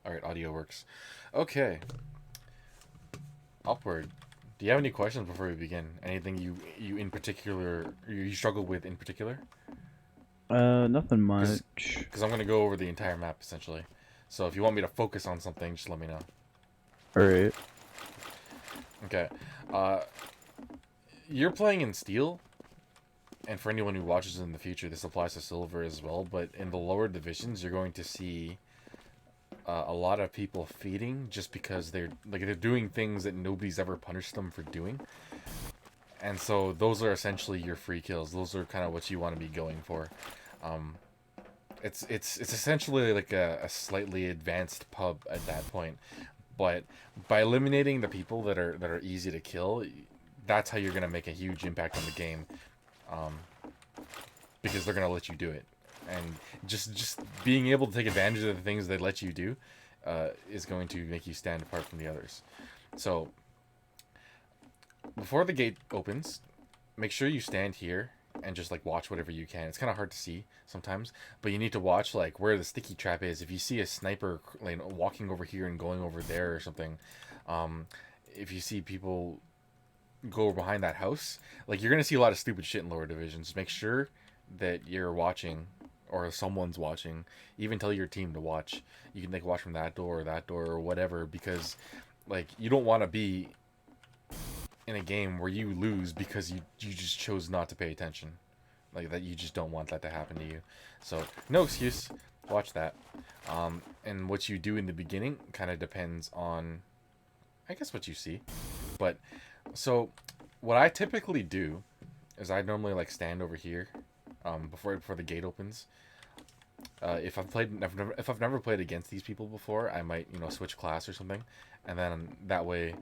Alright, audio works. Okay, upward. Do you have any questions before we begin? Anything you in particular you struggle with in particular? Nothing Because much. I'm gonna go over the entire map essentially. So if you want me to focus on something, just let me know. Alright. Okay. Uh, you're playing in steel, and for anyone who watches in the future, this applies to silver as well. But in the lower divisions, you're going to see a lot of people feeding just because they're doing things that nobody's ever punished them for doing. And so those are essentially your free kills. Those are kind of what you want to be going for. Um, it's essentially like a slightly advanced pub at that point. But by eliminating the people that are easy to kill, that's how you're gonna make a huge impact on the game. Um, because they're gonna let you do it, and just being able to take advantage of the things they let you do, is going to make you stand apart from the others. So before the gate opens, make sure you stand here and just like watch whatever you can. It's kind of hard to see sometimes, but you need to watch like where the sticky trap is. If you see a sniper like walking over here and going over there or something, um, if you see people go behind that house, like you're gonna see a lot of stupid shit in lower divisions. Make sure that you're watching or someone's watching. Even tell your team to watch. You can like watch from that door or whatever because like you don't want to be in a game where you lose because you just chose not to pay attention. Like that you just don't want that to happen to you. So no excuse. Watch that. And what you do in the beginning kind of depends on, I guess, what you see. But so what I typically do is I normally like stand over here, before the gate opens. If I've never played against these people before, I might switch class or something, and then that way,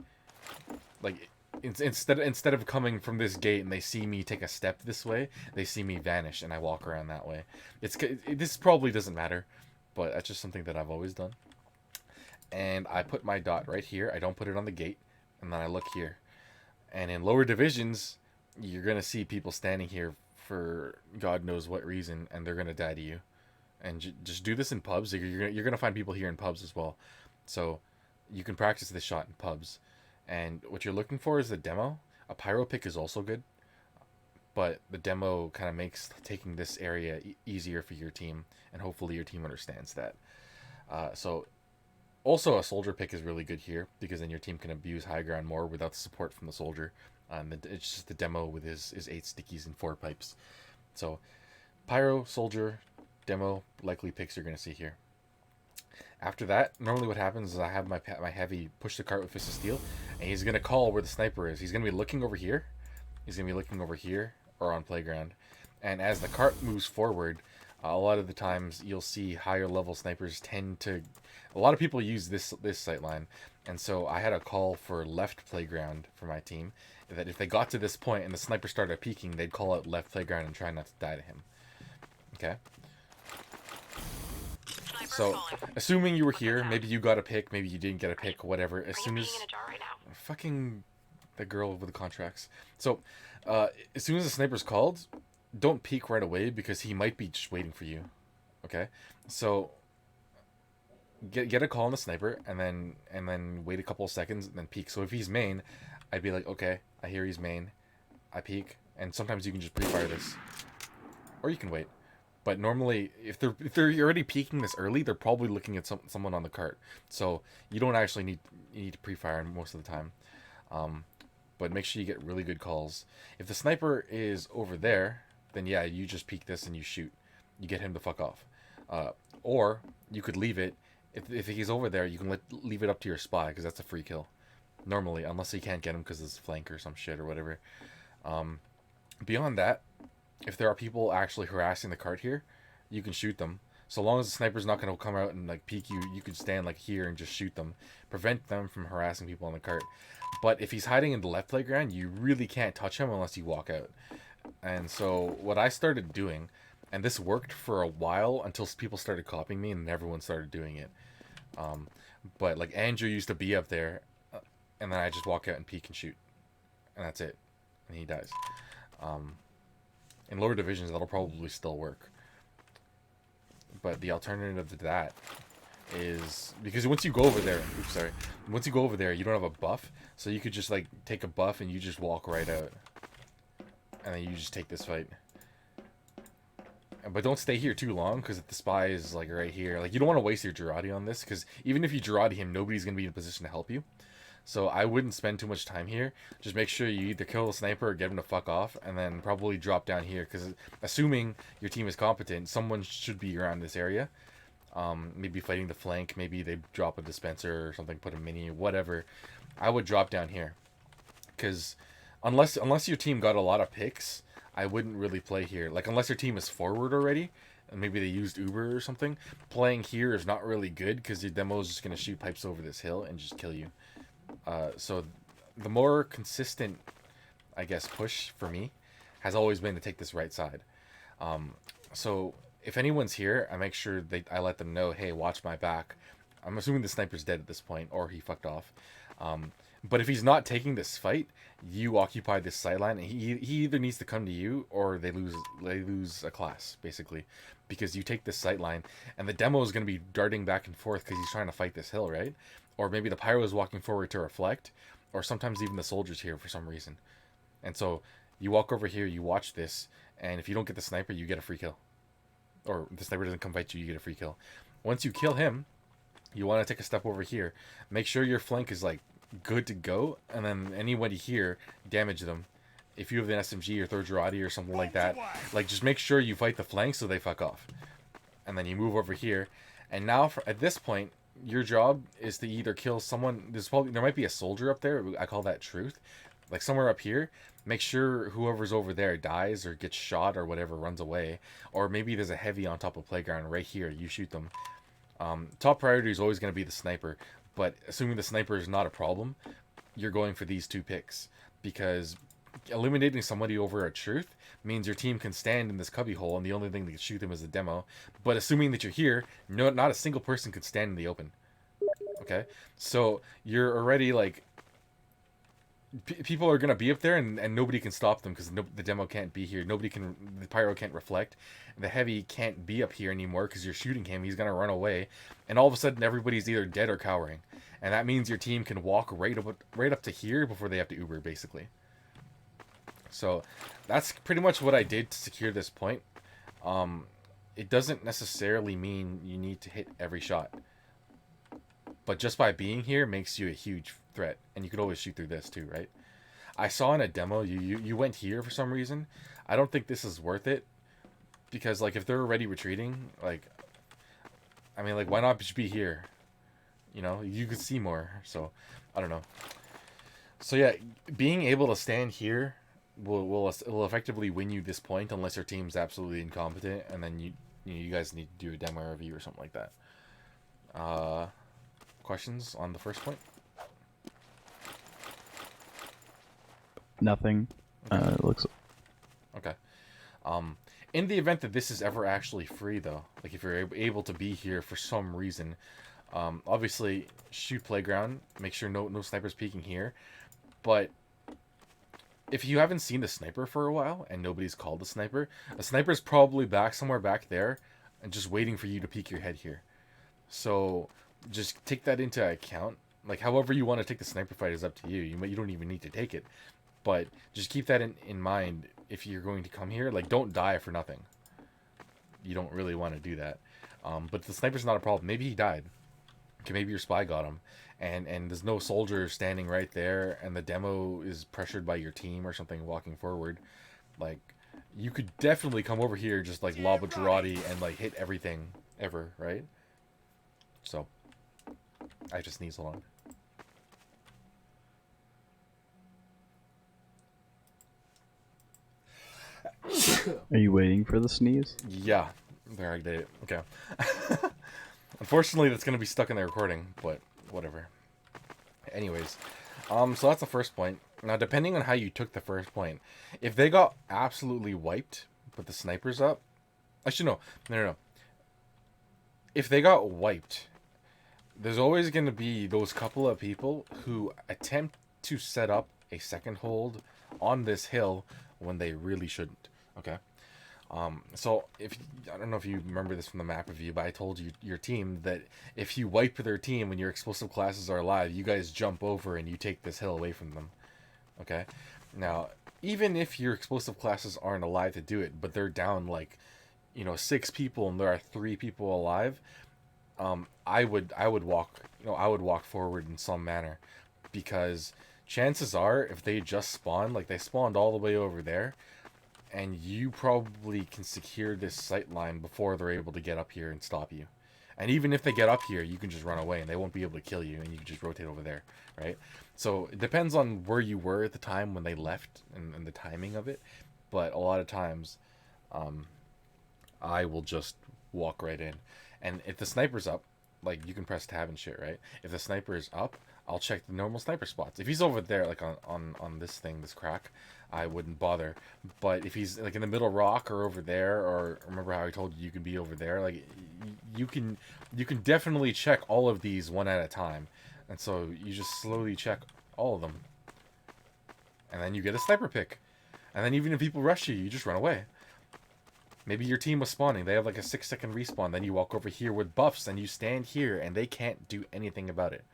like, instead of coming from this gate and they see me take a step this way, they see me vanish and I walk around that way. This probably doesn't matter, but that's just something that I've always done. And I put my dot right here. I don't put it on the gate, and then I look here. And in lower divisions, you're gonna see people standing here for God knows what reason, and they're gonna die to you. And just do this in pubs. You're gonna find people here in pubs as well, so you can practice this shot in pubs. And what you're looking for is the demo. A pyro pick is also good, but the demo kind of makes taking this area easier for your team, and hopefully your team understands that. So also a soldier pick is really good here because then your team can abuse high ground more without the support from the soldier. It's just the demo with his 8 stickies and 4 pipes. So pyro, soldier, demo, likely picks you're gonna see here. After that, normally what happens is I have my heavy push the cart with fist of steel, and he's gonna call where the sniper is. He's gonna be looking over here. He's gonna be looking over here or on playground, and as the cart moves forward, a lot of the times you'll see higher level snipers tend to. A lot of people use this sight line, and so I had a call for left playground for my team. That if they got to this point and the sniper started peeking, they'd call out left playground and try not to die to him. Okay. So, assuming you were here, maybe you got a pick, maybe you didn't get a pick, whatever. As soon as fucking the girl with the contracts. So, as soon as the sniper's called, don't peek right away because he might be just waiting for you. Okay, so get a call on the sniper and then wait a couple of seconds and then peek. So if he's main, I'd be like, okay, I hear he's main. I peek, and sometimes you can just pre-fire this, or you can wait. But normally, if they're already peeking this early, they're probably looking at someone on the cart. So you don't actually need to pre-fire most of the time. Um, but make sure you get really good calls. If the sniper is over there, then yeah, you just peek this and you shoot. You get him to fuck off. Uh, or you could leave it. If he's over there, you can leave it up to your spy because that's a free kill. Normally, unless you can't get him because it's flank or some shit or whatever. Um, Beyond that, if there are people actually harassing the cart here, you can shoot them. So long as the sniper's not going to come out and like peek you, you could stand like here and just shoot them. Prevent them from harassing people on the cart. But if he's hiding in the left playground, you really can't touch him unless you walk out. And so what I started doing, and this worked for a while until people started copying me and everyone started doing it. Um, but like Andrew used to be up there, and then I just walk out and peek and shoot, and that's it, and he dies. Um, in lower divisions, that'll probably still work. But the alternative to that is because once you go over there, oops, sorry, once you go over there, you don't have a buff, so you could just like take a buff and you just walk right out, and then you just take this fight. But don't stay here too long, because if the spy is like right here, like you don't want to waste your Girardi on this, because even if you Girardi him, nobody's gonna be in a position to help you. So I wouldn't spend too much time here. Just make sure you either kill the sniper or get him to fuck off, and then probably drop down here, because assuming your team is competent, someone should be around this area. Maybe fighting the flank, maybe they drop a dispenser or something, put a mini, whatever. I would drop down here, because unless your team got a lot of picks, I wouldn't really play here. Like, unless your team is forward already, and maybe they used Uber or something, playing here is not really good, because your demo is just going to shoot pipes over this hill and just kill you. So the more consistent, I guess, push for me has always been to take this right side. So if anyone's here, I make sure I let them know, hey, watch my back. I'm assuming the sniper's dead at this point, or he fucked off. But if he's not taking this fight, you occupy this sideline, and he either needs to come to you, or they lose a class, basically, because you take this sideline, and the demo is going to be darting back and forth because he's trying to fight this hill, right? Or maybe the pyro is walking forward to reflect, or sometimes even the soldier's here for some reason. And so you walk over here, you watch this, and if you don't get the sniper, you get a free kill. Or the sniper doesn't come fight you, you get a free kill. Once you kill him, you want to take a step over here. Make sure your flank is like good to go, and then anybody here, damage them. If you have an SMG or third Girardi or something like that, like just make sure you fight the flank so they fuck off. And then you move over here, and now at this point, your job is to either kill someone. There might be a soldier up there. I call that truth. Like somewhere up here, make sure whoever's over there dies or gets shot or whatever, runs away. Or maybe there's a heavy on top of playground right here. You shoot them. Top priority is always going to be the sniper. But assuming the sniper is not a problem, you're going for these two picks. Because eliminating somebody over a truth means your team can stand in this cubby hole, and the only thing that can shoot them is the demo. But assuming that you're here, not a single person could stand in the open. Okay? So you're already like... people are going to be up there, and nobody can stop them because the demo can't be here. The pyro can't reflect. The heavy can't be up here anymore because you're shooting him. He's going to run away. And all of a sudden, everybody's either dead or cowering. And that means your team can walk right up to here before they have to Uber, basically. So that's pretty much what I did to secure this point. It doesn't necessarily mean you need to hit every shot. But just by being here makes you a huge threat. And you could always shoot through this too, right? I saw in a demo you went here for some reason. I don't think this is worth it. Because like if they're already retreating, like I mean, like why not just be here? You know, you could see more. So I don't know. So yeah, being able to stand here will effectively win you this point unless your team's absolutely incompetent, and then you guys need to do a demo review or something like that. Questions on the first point? Nothing. Okay. It looks. Okay. In the event that this is ever actually free, though, like if you're able to be here for some reason, obviously shoot playground. Make sure no snipers peeking here. But if you haven't seen the sniper for a while and nobody's called the sniper is probably somewhere back there and just waiting for you to peek your head here. So just take that into account. Like however you want to take the sniper fight is up to you. You don't even need to take it. But just keep that in mind if you're going to come here. Like, don't die for nothing. You don't really want to do that. But the sniper's not a problem. Maybe he died. Okay, maybe your spy got him. And there's no soldier standing right there, and the demo is pressured by your team or something walking forward. Like, you could definitely come over here, just like lob a Girardi and like hit everything ever, right? So, I just sneezed along. Are you waiting for the sneeze? Yeah, there I did it. Okay. Unfortunately, that's gonna be stuck in the recording, but whatever. Anyways, so that's the first point. Now, depending on how you took the first point, if they got absolutely wiped, but the sniper's up, actually no. If they got wiped, there's always gonna be those couple of people who attempt to set up a second hold on this hill when they really shouldn't. Okay. So if I don't know if you remember this from the map review, but I told you your team that if you wipe their team when your explosive classes are alive, you guys jump over and you take this hill away from them. Okay? Now, even if your explosive classes aren't alive to do it, but they're down like, 6 people and there are 3 people alive, I would walk forward in some manner, because chances are if they just spawn, like they spawned all the way over there, and you probably can secure this sight line before they're able to get up here and stop you. And even if they get up here, you can just run away and they won't be able to kill you, and you can just rotate over there, right? So it depends on where you were at the time when they left, and the timing of it. But a lot of times, I will just walk right in. And if the sniper's up, like you can press tab and shit, right? If the sniper is up, I'll check the normal sniper spots. If he's over there, like on this thing, this crack, I wouldn't bother. But if he's like in the middle rock or over there, or remember how I told you could be over there, like you can definitely check all of these one at a time. And so you just slowly check all of them. And then you get a sniper pick. And then even if people rush you, you just run away. Maybe your team was spawning. They have like a 6-second respawn. Then you walk over here with buffs and you stand here and they can't do anything about it.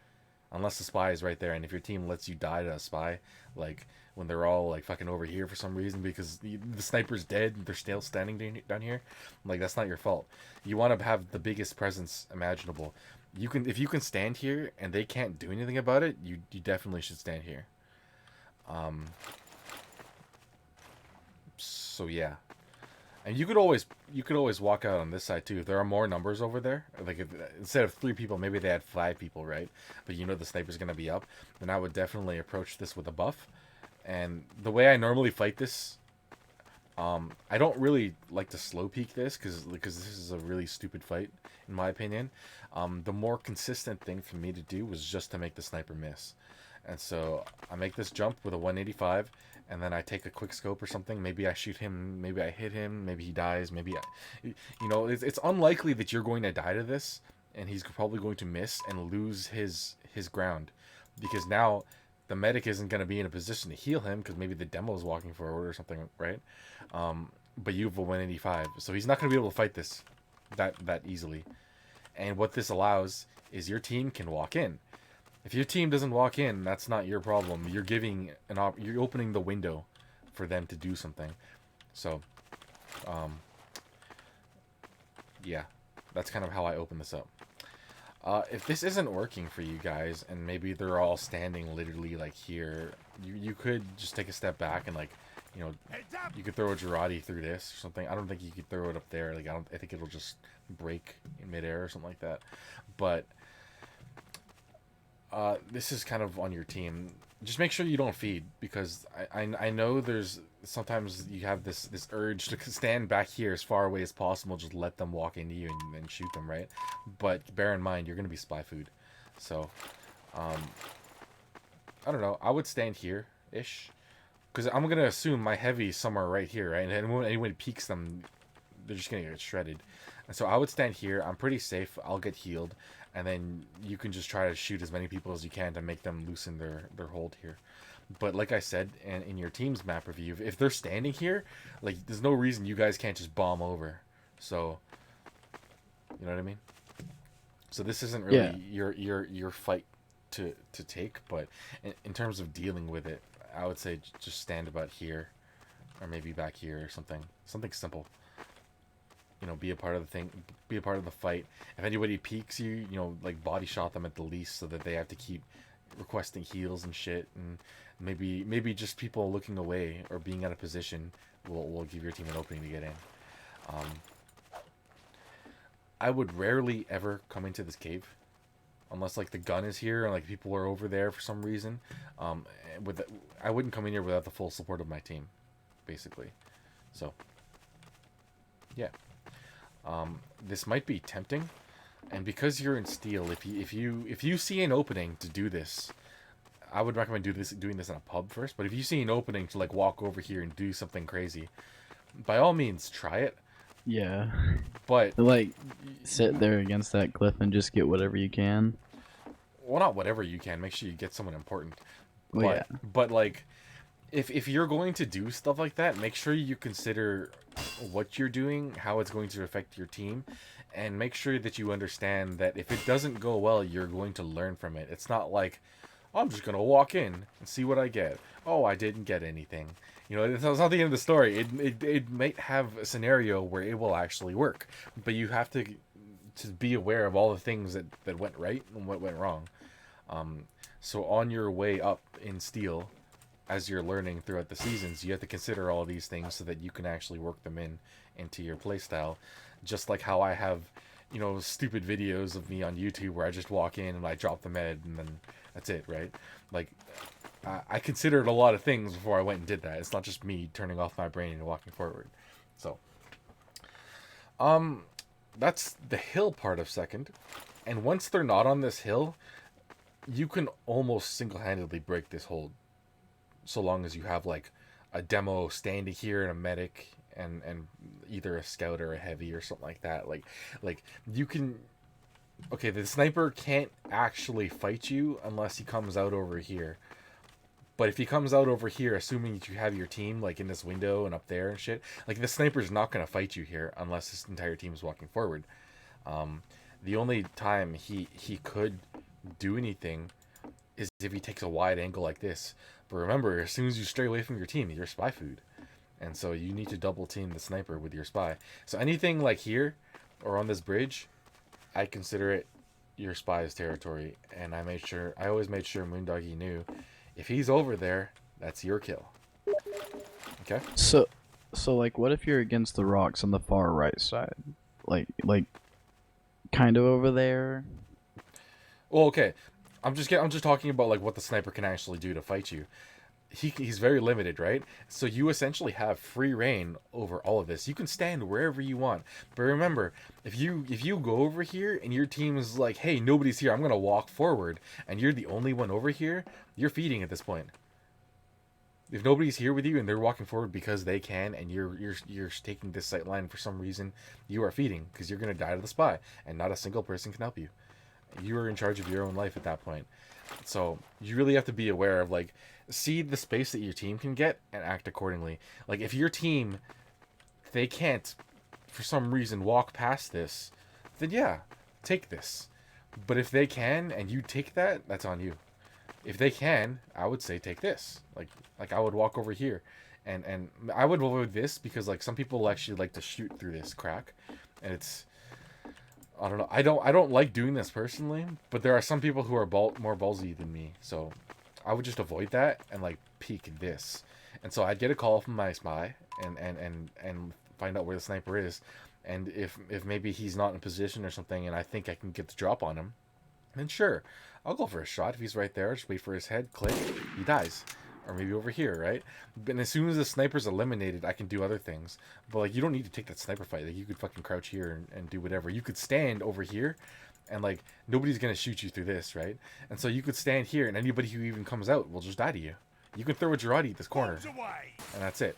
Unless the spy is right there. And if your team lets you die to a spy, like when they're all like fucking over here for some reason because the sniper's dead and they're still standing down here, like that's not your fault. You want to have the biggest presence imaginable. If you can stand here and they can't do anything about it, you definitely should stand here. So yeah. And you could always walk out on this side too. If there are more numbers over there, like if, instead of 3 people, maybe they had 5 people, right? But the sniper's gonna be up, then I would definitely approach this with a buff. And the way I normally fight this, I don't really like to slow peek this because this is a really stupid fight in my opinion. The more consistent thing for me to do was just to make the sniper miss. And so I make this jump with a 185, and then I take a quick scope or something. Maybe I shoot him, maybe I hit him, maybe he dies, it's unlikely that you're going to die to this, and he's probably going to miss and lose his ground, because now the medic isn't going to be in a position to heal him because maybe the demo is walking forward or something, right? But you have a 185, so he's not going to be able to fight this that easily. And what this allows is your team can walk in. If your team doesn't walk in, that's not your problem. You're giving you're opening the window for them to do something. So, yeah, that's kind of how I open this up. If this isn't working for you guys, and maybe they're all standing literally like here, you could just take a step back and you could throw a Girardi through this or something. I don't think you could throw it up there. I think it'll just break in midair or something like that. But this is kind of on your team. Just make sure you don't feed, because I know there's sometimes you have this urge to stand back here as far away as possible, just let them walk into you and then shoot them, right? But bear in mind, you're going to be spy food. So, I don't know. I would stand here-ish, because I'm going to assume my heavy's somewhere right here, right? And when anyone peeks them, they're just going to get shredded. And so I would stand here. I'm pretty safe. I'll get healed. And then you can just try to shoot as many people as you can to make them loosen their hold here. But like I said, and in your team's map review, if they're standing here, like there's no reason you guys can't just bomb over. So, you know what I mean? So this isn't really your fight to take, but in terms of dealing with it, I would say just stand about here, or maybe back here or something simple. Be a part of the thing, be a part of the fight. If anybody peeks you, like body shot them at the least, so that they have to keep requesting heals and shit. And maybe just people looking away or being out of position will give your team an opening to get in. I would rarely ever come into this cave unless like the gun is here and like people are over there for some reason. I wouldn't come in here without the full support of my team, basically. So yeah. This might be tempting, and because you're in steel, if you see an opening to do this, I would recommend doing this in a pub first. But if you see an opening to like walk over here and do something crazy, by all means try it. Yeah. But like sit there against that cliff and just get whatever you can. Well, not whatever you can. Make sure you get someone important. Well, but like if you're going to do stuff like that, make sure you consider what you're doing, how it's going to affect your team, and make sure that you understand that if it doesn't go well, you're going to learn from it. It's not like, "Oh, I'm just gonna walk in and see what I get. Oh, I didn't get anything." You know, it's not the end of the story. It might have a scenario where it will actually work, but you have to be aware of all the things that went right and what went wrong. So on your way up in steel, as you're learning throughout the seasons, you have to consider all these things so that you can actually work them into your playstyle. Just like how I have, stupid videos of me on YouTube where I just walk in and I drop the med and then that's it, right? Like, I considered a lot of things before I went and did that. It's not just me turning off my brain and walking forward. So, um, that's the hill part of second. And once they're not on this hill, you can almost single-handedly break this hold, so long as you have like a demo standing here and a medic and either a scout or a heavy or something like that. Like you can. Okay, the sniper can't actually fight you unless he comes out over here. But if he comes out over here, assuming that you have your team like in this window and up there and shit, like the sniper's not gonna fight you here unless his entire team is walking forward. Um, the only time he could do anything is if he takes a wide angle like this. But remember, as soon as you stray away from your team, you're spy food. And so you need to double team the sniper with your spy. So anything like here or on this bridge, I consider it your spy's territory. And I always made sure Moondoggy knew if he's over there, that's your kill. Okay? So like, what if you're against the rocks on the far right side, like kind of over there? Well, okay. I'm just talking about like what the sniper can actually do to fight you. He's very limited, right? So you essentially have free reign over all of this. You can stand wherever you want. But remember, if you go over here and your team is like, "Hey, nobody's here. I'm going to walk forward." And you're the only one over here, you're feeding at this point. If nobody's here with you and they're walking forward because they can and you're taking this sight line for some reason, you are feeding because you're going to die to the spy and not a single person can help you. You are in charge of your own life at that point. So you really have to be aware of like see the space that your team can get and act accordingly. Like if your team they can't for some reason walk past this, then yeah, take this. But if they can and you take that, that's on you. If they can, I would say take this. Like I would walk over here and I would avoid this because like some people actually like to shoot through this crack and it's I don't know. I don't like doing this personally, but there are some people who are more ballsy than me. So I would just avoid that and like peek this. And so I'd get a call from my spy and find out where the sniper is. And if maybe he's not in position or something and I think I can get the drop on him, then sure, I'll go for a shot. If he's right there, just wait for his head, click, he dies. Or maybe over here, right? But as soon as the sniper's eliminated, I can do other things. But like, you don't need to take that sniper fight. Like, you could fucking crouch here and do whatever. You could stand over here, and like, nobody's gonna shoot you through this, right? And so you could stand here, and anybody who even comes out will just die to you. You can throw a Girardi at this corner, and that's it.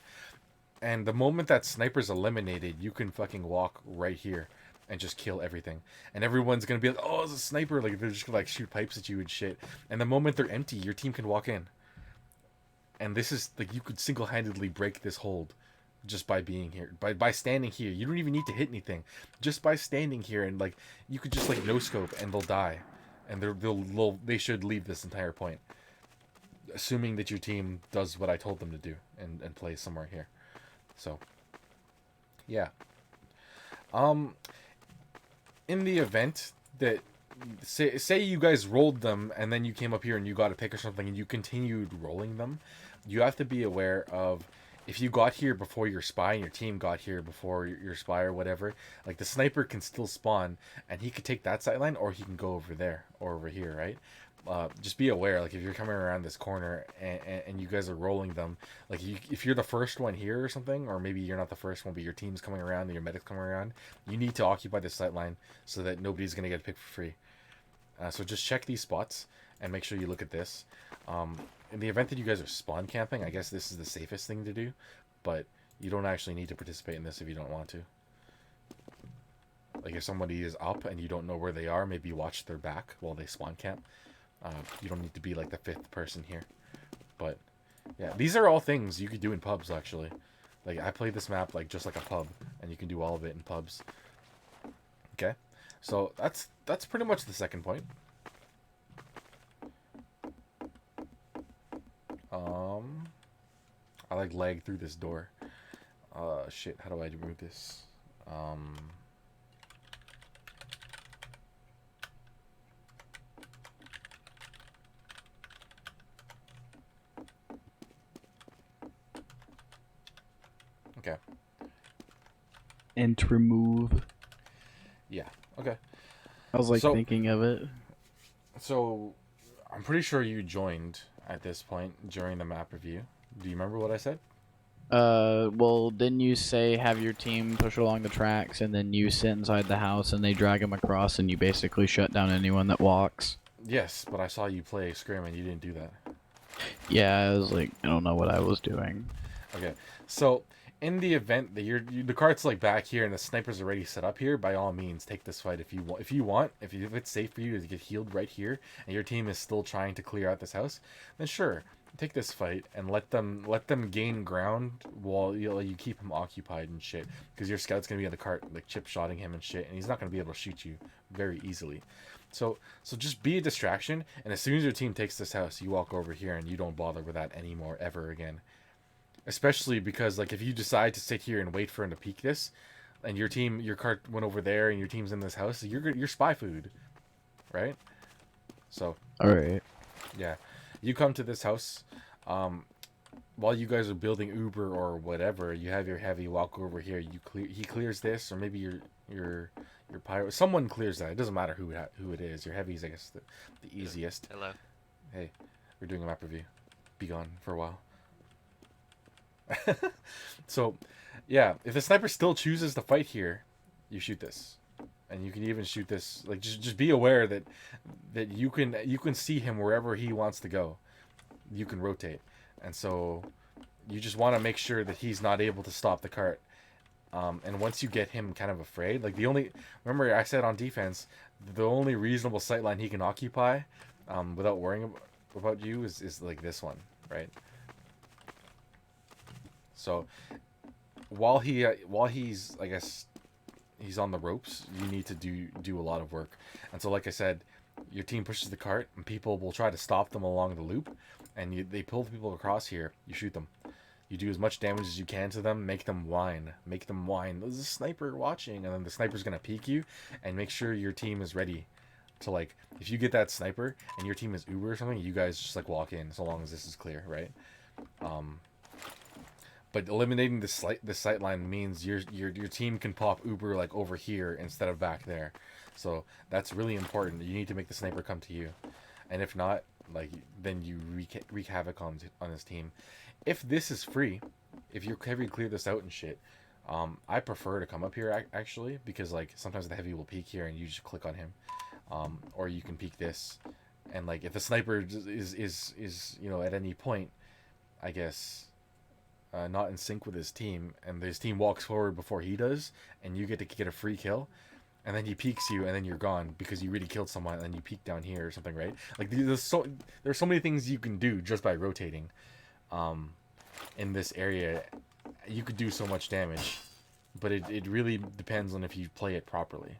And the moment that sniper's eliminated, you can fucking walk right here and just kill everything. And everyone's gonna be like, "Oh, it's a sniper!" Like they're just gonna like shoot pipes at you and shit. And the moment they're empty, your team can walk in. And this is like you could single-handedly break this hold just by being here, by standing here. You don't even need to hit anything, just by standing here and like you could just like no scope and they'll die, and they should leave this entire point, assuming that your team does what I told them to do and play somewhere here. So yeah, um, in the event that say you guys rolled them and then you came up here and you got a pick or something and you continued rolling them, you have to be aware of if you got here before your spy and your team got here before your spy or whatever, like the sniper can still spawn and he could take that sight line or he can go over there or over here, right? Just be aware, like if you're coming around this corner and you guys are rolling them, like if you're the first one here or something, or maybe you're not the first one, but your team's coming around and your medic's coming around, you need to occupy this sight line so that nobody's gonna get picked for free. So just check these spots and make sure you look at this. In the event that you guys are spawn camping, I guess this is the safest thing to do, but you don't actually need to participate in this if you don't want to. Like if somebody is up and you don't know where they are, maybe watch their back while they spawn camp. You don't need to be like the fifth person here, but Yeah, these are all things you could do in pubs actually. Like I played this map like just like a pub, and you can do all of it in pubs. Okay, so that's pretty much the second point. I like lag through this door. Shit, how do I remove this? Okay. And remove. Yeah. Okay. I was like So- thinking of it. So, I'm pretty sure you joined at this point during the map review. Do you remember what I said? Well, didn't you say have your team push along the tracks and then you sit inside the house and they drag them across and you basically shut down anyone that walks? Yes, but I saw you play Scrim and you didn't do that. Yeah, I was like, I don't know what I was doing. Okay, so in the event that the cart's like back here and the sniper's already set up here, by all means take this fight if you want. If it's safe for you to get healed right here, and your team is still trying to clear out this house, then sure, take this fight and let them gain ground while you keep him occupied and shit. Because your scout's gonna be on the cart like chip shotting him and shit, and he's not gonna be able to shoot you very easily. So just be a distraction, and as soon as your team takes this house, you walk over here and you don't bother with that anymore ever again. Especially because like if you decide to sit here and wait for him to peek this, and your cart went over there and your team's in this house, you're spy food, right? So All right. yeah, you come to this house, while you guys are building Uber or whatever. You have your heavy walk over here. He clears this, or maybe your pyro. Someone clears that. It doesn't matter who it is. Your heavy's I guess the easiest. Hello. Hey, we're doing a map review. Be gone for a while. So, yeah, if the sniper still chooses to fight here, you shoot this, and you can even shoot this. Like just be aware that you can see him wherever he wants to go. You can rotate, and so you just want to make sure that he's not able to stop the cart. And once you get him kind of afraid, like remember I said on defense, the only reasonable sightline he can occupy, without worrying about you is like this one, right? So while he's I guess he's on the ropes, you need to do a lot of work. And so like I said, your team pushes the cart and people will try to stop them along the loop, and they pull the people across here. You shoot them. You do as much damage as you can to them. Make them whine. There's a sniper watching, and then the sniper's gonna peek you, and make sure your team is ready to like. If you get that sniper and your team is Uber or something, you guys just like walk in so long as this is clear, right? But eliminating the sight line means your team can pop Uber like over here instead of back there. So that's really important. You need to make the sniper come to you, and if not, like then you wreak havoc on his team. If this is free, if you're heavy clear this out and shit, I prefer to come up here actually, because like sometimes the heavy will peek here and you just click on him, or you can peek this, and like if the sniper is at any point, I guess. Not in sync with his team, and his team walks forward before he does, and you get to get a free kill, and then he peeks you, and then you're gone because you really killed someone, and then you peek down here or something, right? Like there's so many things you can do just by rotating, in this area. You could do so much damage, but it really depends on if you play it properly.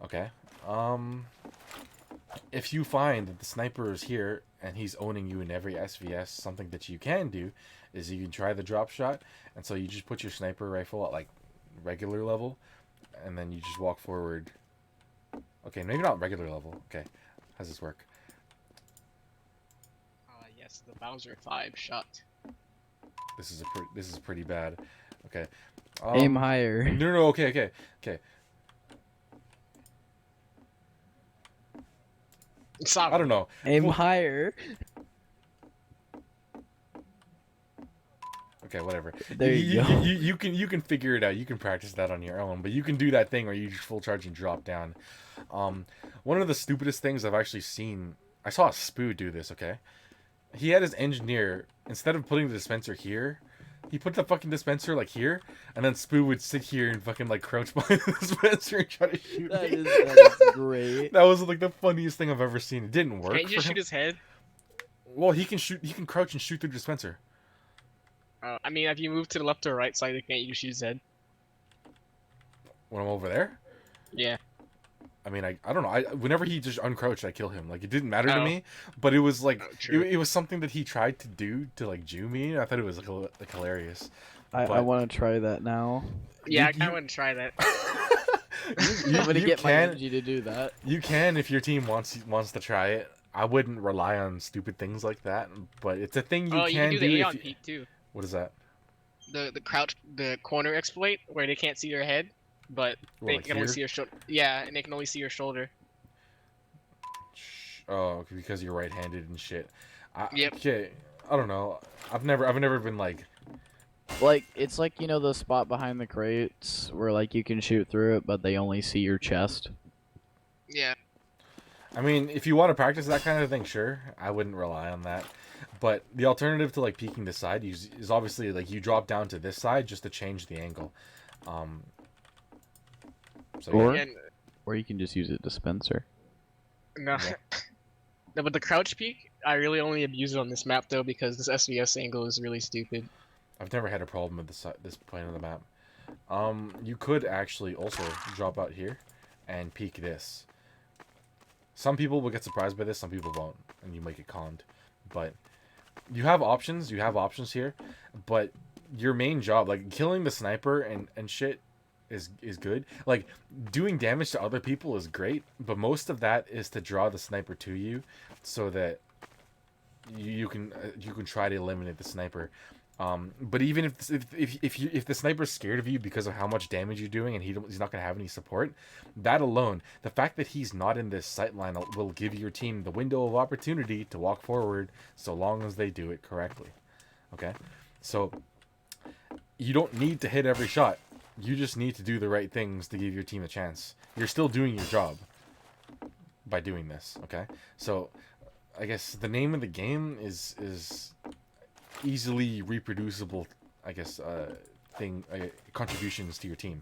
Okay. If you find that the sniper is here and he's owning you in every SVS, something that you can do is you can try the drop shot, and so you just put your sniper rifle at like regular level, and then you just walk forward. Okay, maybe not regular level. Okay, how does this work? Yes, the Bowser 5 shot. This is pretty bad. Okay. Aim higher. No. Okay. Stop. I don't know. Aim higher. Okay, whatever. There you go. You can figure it out. You can practice that on your own, but you can do that thing where you just full charge and drop down. One of the stupidest things I've actually seen. I saw a Spoo do this. Okay, he had his engineer, instead of putting the dispenser here, he put the fucking dispenser like here, and then Spoo would sit here and fucking like crouch behind the dispenser and try to shoot That me. is great. That was like the funniest thing I've ever seen. It didn't work. Can't you for just him. shoot his head? Well, he can shoot. He can crouch and shoot through the dispenser. I mean, if you move to the left or right side, can't you just use Z? When I'm over there. Yeah. I mean, I don't know. Whenever he just uncrouched, I kill him. Like it didn't matter to Oh. me, but it was like True. it was something that he tried to do to like Jew me. I thought it was like hilarious. I But- want to try that now. Yeah, I you- kind of want to try that. You, I'm gonna you get my can energy to do that. you can if your team wants to try it. I wouldn't rely on stupid things like that, but it's a thing you Oh, can you can do do. the if Aeon you- peek too. What is that? The corner exploit where they can't see your head, but What, they like can only here? see your shoulder. Yeah, and they can only see your shoulder. Oh, because you're right-handed and shit. Yep. Okay, I don't know. I've never been like. Like it's like the spot behind the crates where like you can shoot through it, but they only see your chest. Yeah. I mean, if you want to practice that kind of thing, sure. I wouldn't rely on that. But the alternative to like peeking this side is obviously like you drop down to this side just to change the angle. So Or- yeah. And, Or you can just use a dispenser. no. Yeah. No, but the crouch peek, I really only abuse it on this map though because this SVS angle is really stupid. I've never had a problem with this point of the map. You could actually also drop out here and peek this. Some people will get surprised by this, some people won't, and you might get conned. But you have options. You have options here, but your main job, like killing the sniper and shit, is good. Like doing damage to other people is great, but most of that is to draw the sniper to you, so that you can try to eliminate the sniper. But even if the sniper's scared of you because of how much damage you're doing and he's not gonna have any support, that alone, the fact that he's not in this sight line will give your team the window of opportunity to walk forward, so long as they do it correctly. Okay, so you don't need to hit every shot. You just need to do the right things to give your team a chance. You're still doing your job by doing this. Okay, so I guess the name of the game is easily reproducible, I guess, contributions to your team.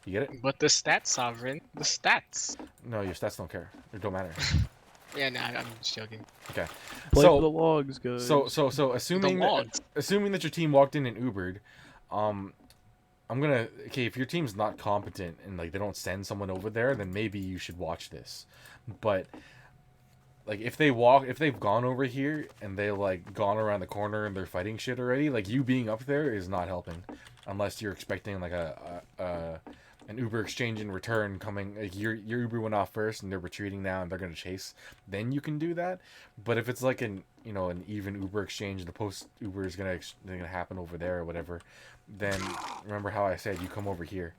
You get it? But the stats, Sovereign, the stats. No, your stats don't care. They don't matter. Yeah, nah, I'm just joking. Okay. Play So- for the logs, guys. So assuming The logs. that your team walked in and Ubered, if your team's not competent and like they don't send someone over there, then maybe you should watch this. But like if they've gone over here and they like gone around the corner and they're fighting shit already, like you being up there is not helping, unless you're expecting like an Uber exchange in return coming. Like your Uber went off first and they're retreating now and they're gonna chase. Then you can do that. But if it's like an even Uber exchange, the post Uber is gonna happen over there or whatever, then remember how I said you come over here.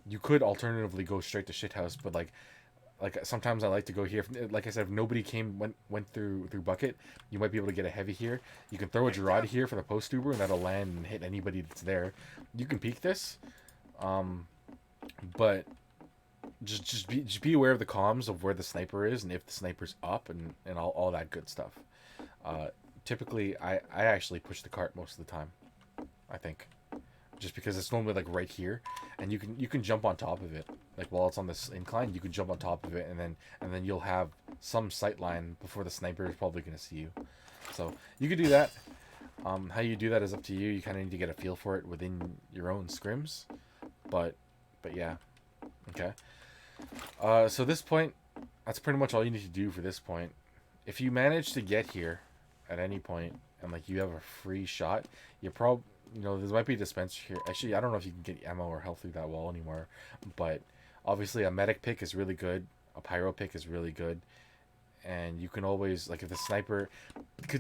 You could alternatively go straight to shithouse, but like sometimes I like to go here. Like I said, if nobody went through bucket, you might be able to get a heavy here. You can throw a Gerard here for the post Uber and that'll land and hit anybody that's there. You can peek this, but just be aware of the comms of where the sniper is and if the sniper's up and all that good stuff. Typically I actually push the cart most of the time, I think, just because it's normally like right here and you can jump on top of it. Like while it's on this incline, you can jump on top of it and then you'll have some sight line before the sniper is probably going to see you. So you could do that. How you do that is up to you. You kind of need to get a feel for it within your own scrims, but yeah. Okay. So this point, that's pretty much all you need to do for this point. If you manage to get here at any point and like you have a free shot, you probably, there might be a dispenser here. Actually, I don't know if you can get ammo or health through that wall anymore, but obviously a medic pick is really good. A pyro pick is really good. And you can always, like, if the sniper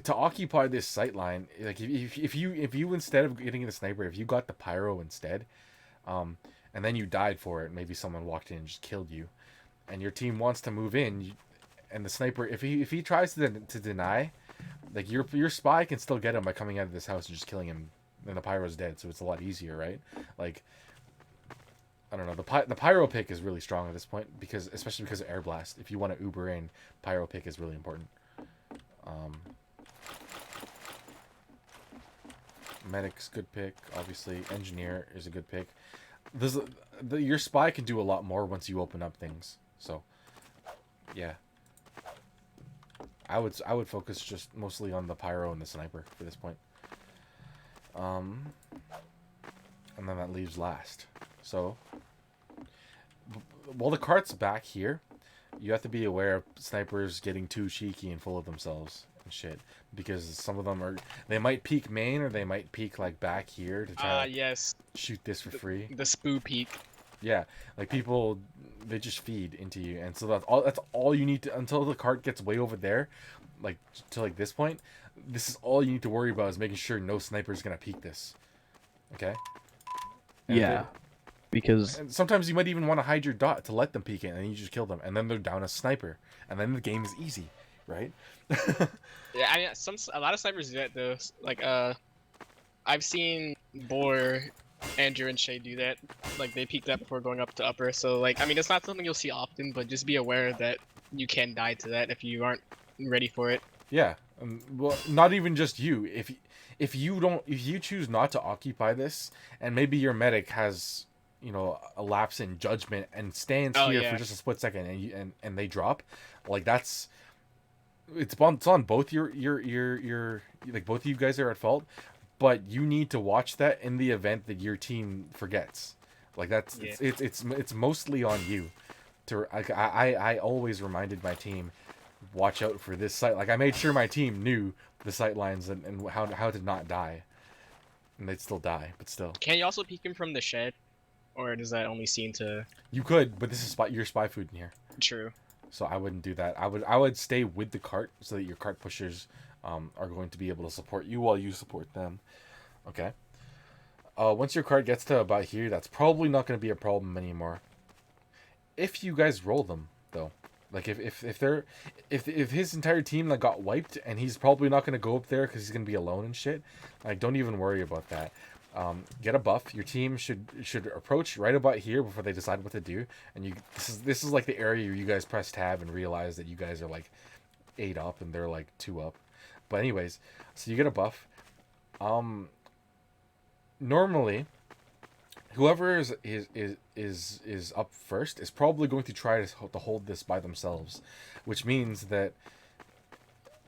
to occupy this sight line, like if you instead of getting the sniper, if you got the pyro instead, and then you died for it, maybe someone walked in and just killed you, and your team wants to move in, and the sniper, if he tries to deny, like your spy can still get him by coming out of this house and just killing him, and the pyro's dead, so it's a lot easier, right? Like, I don't know, the pyro pick is really strong at this point, especially because of air blast. If you want to Uber in, pyro pick is really important. Medic's good pick, obviously. Engineer is a good pick. Your spy can do a lot more once you open up things. So, yeah. I would focus just mostly on the pyro and the sniper for this point. And then that leaves last. So, while the cart's back here, you have to be aware of snipers getting too cheeky and full of themselves and shit. Because some of them they might peek main or they might peek like back here to try to Yes. shoot this for free. The spoo peak. Yeah, like people, they just feed into you, and so that's all you need to, until the cart gets way over there, like to like this point. This is all you need to worry about, is making sure no sniper's gonna peek this. Okay. And if Yeah, because and sometimes you might even want to hide your dot to let them peek it, and then you just kill them, and then they're down a sniper, and then the game is easy, right? Yeah, I mean, a lot of snipers do that though. Like, I've seen Boar, Andrew, and Shay do that. Like, they peek that before going up to upper. So, like, I mean, it's not something you'll see often, but just be aware that you can die to that if you aren't ready for it. Yeah. Well, not even just you. If you choose not to occupy this, and maybe your medic has, a lapse in judgment and stands here for just a split second, and they drop, like it's on both your like both of you guys are at fault, but you need to watch that in the event that your team forgets. Like that's it's mostly on you. I always reminded my team, watch out for this site. Like I made sure my team knew the sight lines and how to not die, and they'd still die, but still. Can you also peek him from the shed, or does that only seem to? You could, but this is your spy food in here. True. So I wouldn't do that. I would stay with the cart so that your cart pushers are going to be able to support you while you support them. Okay. Once your cart gets to about here, that's probably not going to be a problem anymore. If you guys roll them though, like if his entire team like got wiped and he's probably not going to go up there because he's going to be alone and shit, like don't even worry about that. Get a buff. Your team should approach right about here before they decide what to do. And this is like the area where you guys press tab and realize that you guys are like 8 up and they're like 2 up. But anyways, so you get a buff. Normally, whoever is up first is probably going to try to hold this by themselves, which means that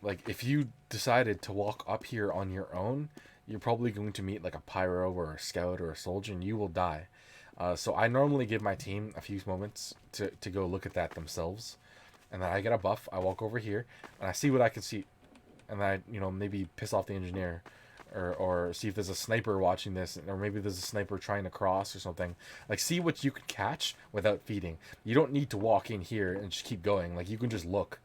like if you decided to walk up here on your own, you're probably going to meet like a pyro or a scout or a soldier, and you will die. So I normally give my team a few moments to go look at that themselves, and then I get a buff. I walk over here and I see what I can see, and then I maybe piss off the engineer, or see if there's a sniper watching this, or maybe there's a sniper trying to cross or something. Like see what you can catch without feeding. You don't need to walk in here and just keep going. Like you can just look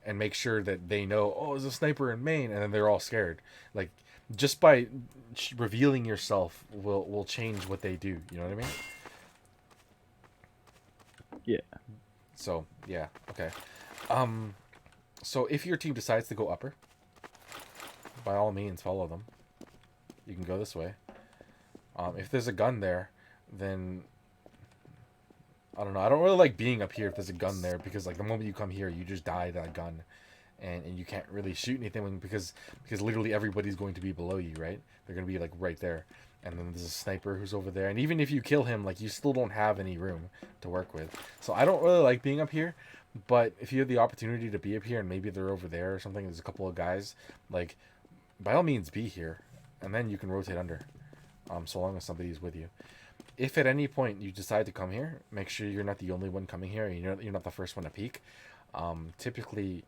and make sure that they know, oh, there's a sniper in main, and then they're all scared. Like just by revealing yourself will change what they do. You know what I mean? yeah, So yeah, okay. So if your team decides to go upper, by all means follow them. You can go this way. If there's a gun there, then I don't know. I don't really like being up here if there's a gun there, because like the moment you come here, you just die to that gun. And you can't really shoot anything because literally everybody's going to be below you, right? They're going to be like right there. And then there's a sniper who's over there. And even if you kill him, like you still don't have any room to work with. So I don't really like being up here. But if you have the opportunity to be up here and maybe they're over there or something, there's a couple of guys, like by all means be here. And then you can rotate under. So long as somebody's with you. If at any point you decide to come here, make sure you're not the only one coming here. You're not the first one to peek. Typically,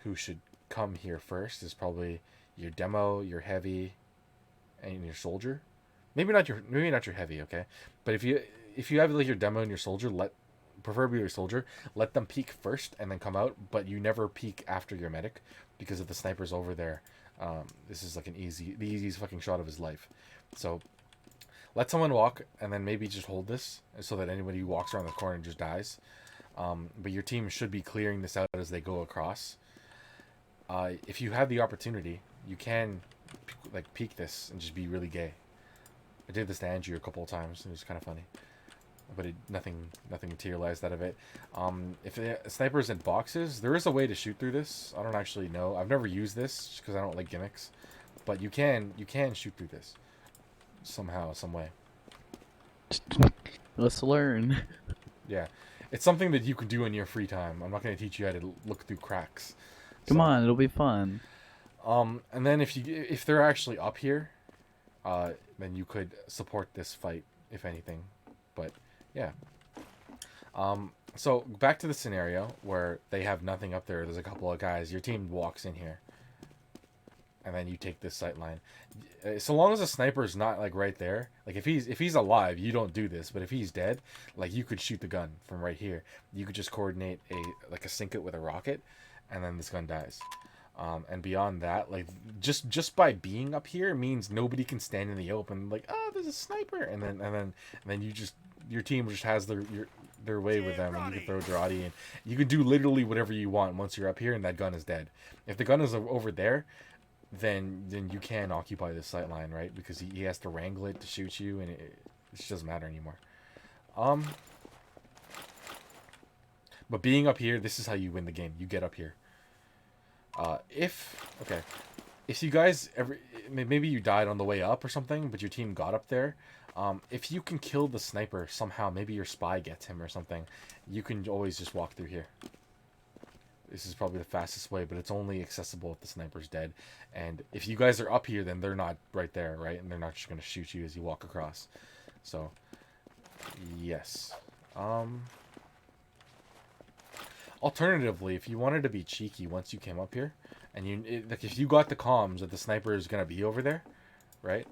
who should come here first is probably your demo, your heavy, and your soldier. Maybe not your heavy, okay? But if you have like your demo and your soldier, preferably your soldier, let them peek first and then come out. But you never peek after your medic, because if the sniper's over there, this is like the easiest fucking shot of his life. So let someone walk and then maybe just hold this so that anybody who walks around the corner just dies. But your team should be clearing this out as they go across. If you have the opportunity, you can like peek this and just be really gay. I did this to Andrew a couple of times. It was kind of funny, but nothing materialized out of it. If the sniper's in boxes, there is a way to shoot through this. I don't actually know. I've never used this just because I don't like gimmicks, but you can shoot through this somehow, some way. let's learn. Yeah, it's something that you can do in your free time. I'm not going to teach you how to look through cracks. Come So, on, it'll be fun. And then if they're actually up here, then you could support this fight if anything. But yeah. So back to the scenario where they have nothing up there. There's a couple of guys. Your team walks in here, and then you take this sight line. So long as the sniper is not like right there, like if he's alive, you don't do this. But if he's dead, like you could shoot the gun from right here. You could just coordinate a sync it with a rocket, and then this gun dies. And beyond that, like just by being up here means nobody can stand in the open. Like, oh, there's a sniper, and then your team just has their way with them, and you can throw Jarate, and you can do literally whatever you want once you're up here, and that gun is dead. If the gun is over there, then you can occupy this sight line, right? Because he has to wrangle it to shoot you, and it just doesn't matter anymore. But being up here, this is how you win the game. You get up here. If you guys maybe you died on the way up or something, but your team got up there, if you can kill the sniper somehow, maybe your spy gets him or something, you can always just walk through here. This is probably the fastest way, but it's only accessible if the sniper's dead. And if you guys are up here, then they're not right there, right? And they're not just going to shoot you as you walk across. So, yes. Alternatively, if you wanted to be cheeky once you came up here, and like if you got the comms that the sniper is going to be over there, right?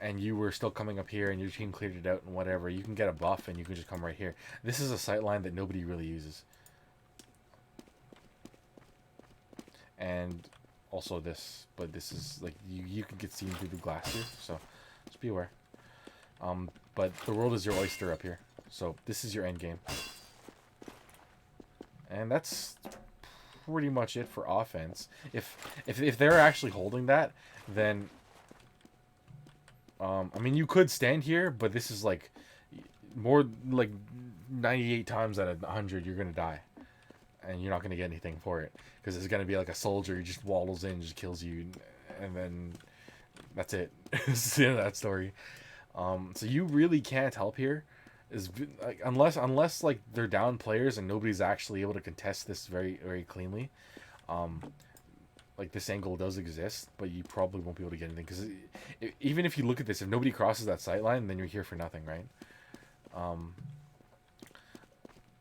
And you were still coming up here and your team cleared it out and whatever, you can get a buff and you can just come right here. This is a sight line that nobody really uses. And also this, but this is like you can get seen through the glass here, so just be aware. But the world is your oyster up here, so this is your end game. And that's pretty much it for offense. If they're actually holding that, then I mean you could stand here, but this is like more like 98 times out of 100 you're gonna die, and you're not gonna get anything for it because it's gonna be like a soldier who just waddles in, just kills you, and then that's it. It's the end of that story. So you really can't help here. Is like unless like they're down players and nobody's actually able to contest this very very cleanly, like this angle does exist, but you probably won't be able to get anything because even if you look at this, if nobody crosses that sight line, then you're here for nothing, right?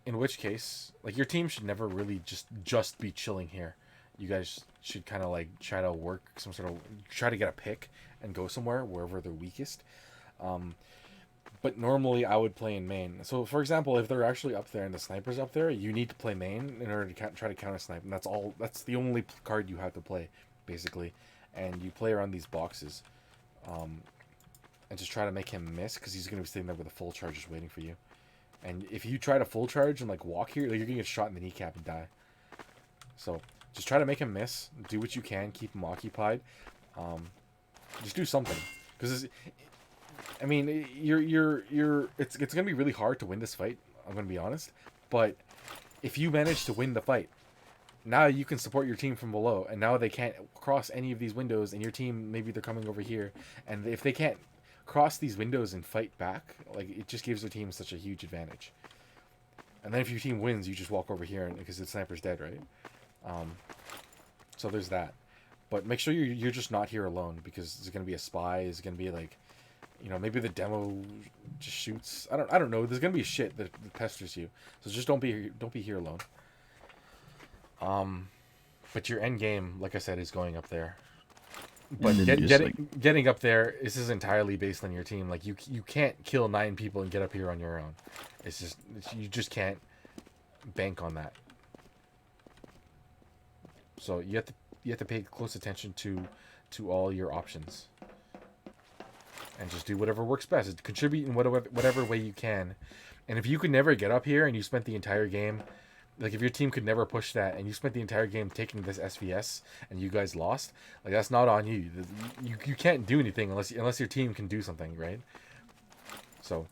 In which case, like your team should never really just be chilling here. You guys should kind of like try to work some sort of try to get a pick and go somewhere wherever they're weakest. But normally I would play in main. So for example, if they're actually up there and the sniper's up there, you need to play main in order to try to counter snipe, and that's all. That's the only card you have to play, basically. And you play around these boxes, and just try to make him miss because he's gonna be sitting there with a full charge just waiting for you. And if you try to full charge and like walk here, like, you're gonna get shot in the kneecap and die. So just try to make him miss. Do what you can. Keep him occupied. Just do something because. I mean, it's gonna be really hard to win this fight. I'm gonna be honest, but if you manage to win the fight, now you can support your team from below, and now they can't cross any of these windows, and your team maybe they're coming over here, and if they can't cross these windows and fight back, like it just gives their team such a huge advantage. And then if your team wins, you just walk over here, and because the sniper's dead, right? So there's that, but make sure you're just not here alone because there's gonna be a spy. It's gonna be like. You know, maybe the demo just shoots. I don't know. There's gonna be shit that pesters you. So just don't be here alone. But your end game, like I said, is going up there. But getting up there, this is entirely based on your team. Like you can't kill 9 people and get up here on your own. You just can't bank on that. So you have to pay close attention to all your options. And just do whatever works best. Contribute in whatever way you can. And if you could never get up here and you spent the entire game, like if your team could never push that and you spent the entire game taking this SVS and you guys lost, like that's not on you. You can't do anything unless your team can do something, right? So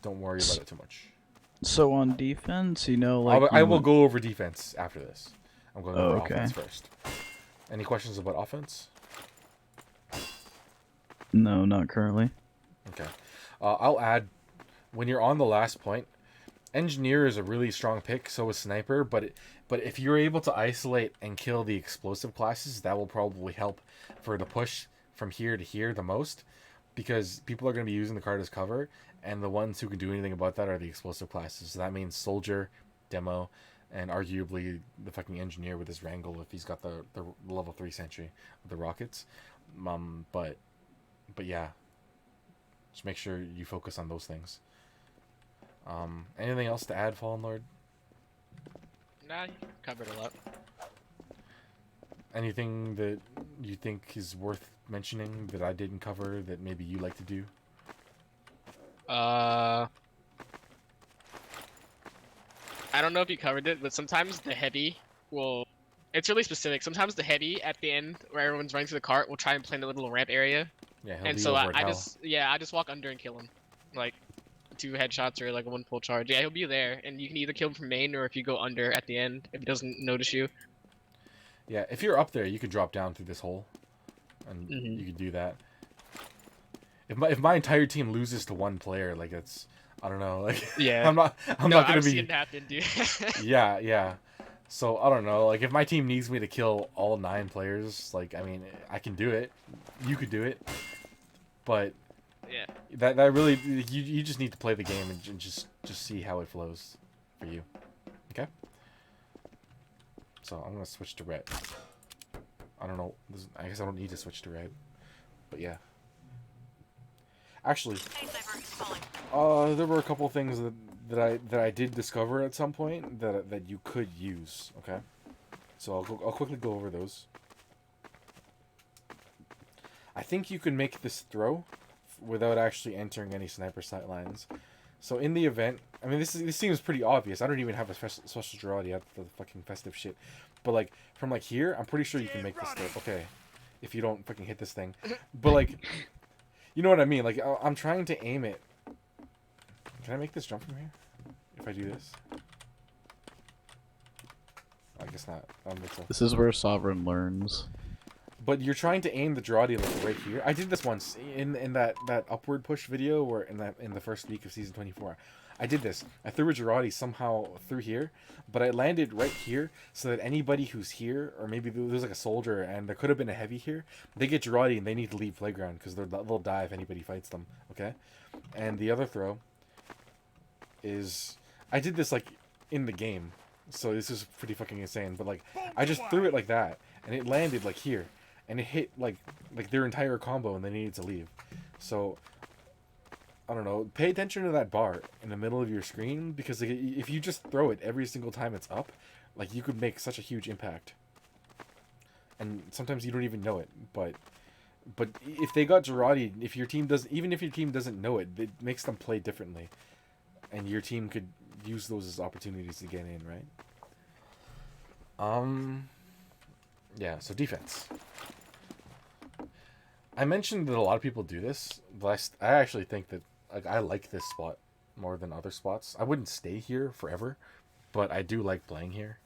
don't worry about it too much. So on defense, like I will go over defense after this. I'm going over okay. offense first. Any questions about offense? No, not currently. Okay. I'll add, when you're on the last point, Engineer is a really strong pick, so is Sniper, but if you're able to isolate and kill the explosive classes, that will probably help for the push from here to here the most, because people are going to be using the card as cover, and the ones who can do anything about that are the explosive classes. So that means Soldier, Demo, and arguably the fucking Engineer with his Wrangle if he's got the level 3 Sentry with the rockets. But yeah, just make sure you focus on those things. Anything else to add, Fallen Lord? Nah, you covered a lot. Anything that you think is worth mentioning that I didn't cover that maybe you like to do? I don't know if you covered it, but sometimes the heavy will. It's really specific. Sometimes the heavy at the end, where everyone's running to the cart, will try and plant a little ramp area, Yeah, he'll and be so over at I hell. just walk under and kill him, like 2 headshots or like a 1 full charge. Yeah, he'll be there, and you can either kill him from main or if you go under at the end, if he doesn't notice you. Yeah, if you're up there, you could drop down through this hole, and Mhm. you could do that. If my entire team loses to one player, like it's, I don't know, like Yeah. I'm not No, gonna I've be. seen it happen, dude. Yeah. So I don't know, like if my team needs me to kill all 9 players, like I mean, I can do it. You could do it, but Yeah. that really you just need to play the game and just see how it flows for you. Okay. So I'm gonna switch to red. I don't know. I guess I don't need to switch to red, but yeah. Actually, there were a couple things that I did discover at some point that you could use. Okay, so I'll quickly go over those. I think you can make this throw without actually entering any sniper sight lines. So in the event, I mean, this seems pretty obvious. I don't even have a special Girardi at the fucking festive shit, but like from like here, I'm pretty sure you can make this throw. Okay, if you don't fucking hit this thing, but like, you know what I mean? Like I'm trying to aim it. Can I make this jump from here? If I do this, I guess not. I don't think so. This is where Sovereign learns. But you're trying to aim the Girardi like right here. I did this once in that upward push video where in the first week of season 24. I did this. I threw a Girardi somehow through here, but I landed right here so that anybody who's here, or maybe there's like a soldier and there could have been a heavy here, they get Girardi and they need to leave playground because they'll die if anybody fights them. Okay, and the other throw is I did this like in the game, so this is pretty fucking insane. But like I just threw it like that and it landed like here. And it hit like their entire combo, and they needed to leave. So I don't know. Pay attention to that bar in the middle of your screen because like, if you just throw it every single time it's up, like you could make such a huge impact. And sometimes you don't even know it. But if they got Girardi, if your team doesn't know it, it makes them play differently, and your team could use those as opportunities to get in, right? Yeah. So defense. I mentioned that a lot of people do this, but I actually think that like I like this spot more than other spots. I wouldn't stay here forever, but I do like playing here,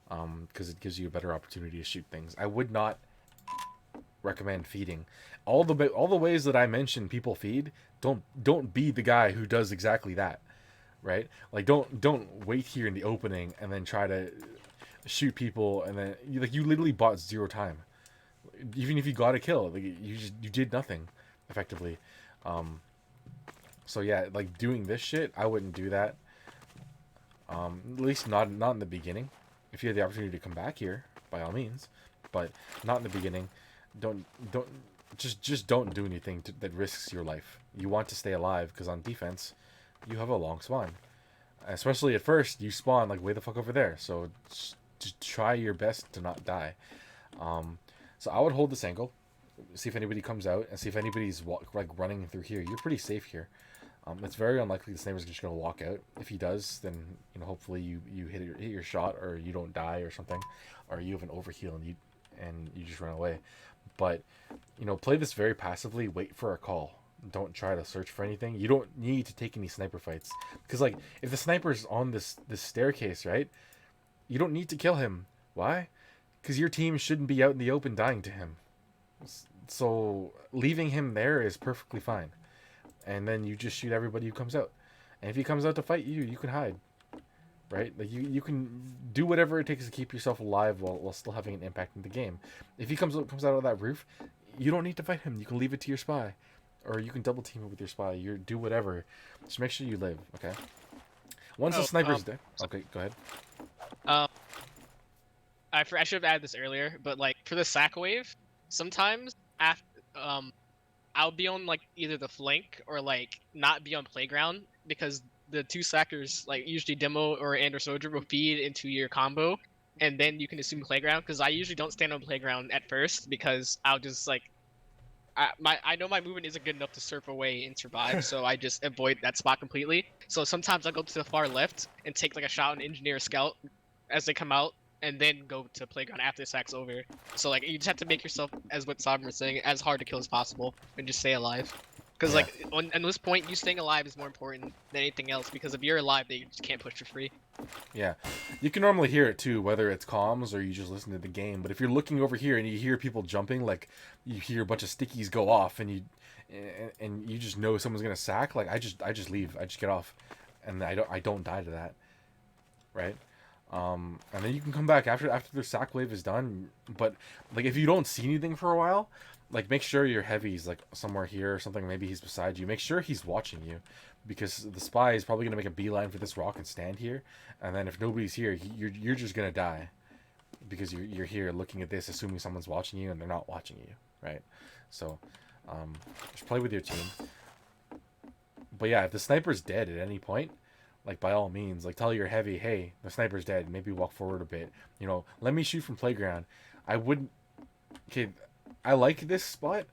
because it gives you a better opportunity to shoot things. I would not recommend feeding. All the ways that I mentioned people feed, don't be the guy who does exactly that, right? Like don't wait here in the opening and then try to shoot people and then you literally bought 0 time. Even if you got a kill, like you did nothing effectively. So yeah, like doing this shit, I wouldn't do that. At least not in the beginning. If you had the opportunity to come back here, by all means, but not in the beginning. Don't just don't do anything that risks your life. You want to stay alive because on defense, you have a long spawn. Especially at first, you spawn like way the fuck over there. So just try your best to not die. So I would hold this angle, see if anybody comes out, and see if anybody's like running through here. You're pretty safe here. It's very unlikely the sniper's just gonna walk out. If he does, then hopefully you hit your shot, or you don't die or something, or you have an overheal and you just run away. But play this very passively. Wait for a call. Don't try to search for anything. You don't need to take any sniper fights because like if the sniper's on this staircase, right? You don't need to kill him. Why? Because your team shouldn't be out in the open dying to him. So leaving him there is perfectly fine. And then you just shoot everybody who comes out. And if he comes out to fight you, you can hide. right? Like you can do whatever it takes to keep yourself alive while still having an impact in the game. If he comes out of that roof, you don't need to fight him. You can leave it to your spy, or you can double team it with your spy. You do whatever. Just make sure you live, okay? Once the sniper's dead. Okay, go ahead. I should have added this earlier, but like for the sack wave, sometimes after I'll be on like either the flank or like not be on playground because the two sackers like usually demo or and or soldier will feed into your combo, and then you can assume playground because I usually don't stand on playground at first because I'll just like I know my movement isn't good enough to surf away and survive, so I just avoid that spot completely. So sometimes I'll go to the far left and take like a shot on engineer or scout as they come out, and then go to playground after the sack's over. So like you just have to make yourself, as what Sovereign was saying, as hard to kill as possible and just stay alive. Because Yeah. like on this point, you staying alive is more important than anything else. Because if you're alive, they just can't push for free. Yeah, you can normally hear it too, whether it's comms or you just listen to the game. But if you're looking over here and you hear people jumping, like you hear a bunch of stickies go off, and you just know someone's gonna sack. Like I just leave. I just get off, and I don't die to that, right? And then you can come back after the sack wave is done. But like if you don't see anything for a while, like make sure your heavy's like somewhere here or something. Maybe he's beside you. Make sure he's watching you, because the spy is probably gonna make a beeline for this rock and stand here. And then if nobody's here, you're just gonna die, because you're here looking at this, assuming someone's watching you, and they're not watching you, right? So, just play with your team. But yeah, if the sniper's dead at any point, like by all means, like tell your heavy, hey, the sniper's dead. Maybe walk forward a bit. You know, let me shoot from playground. I wouldn't. Okay, I like this spot,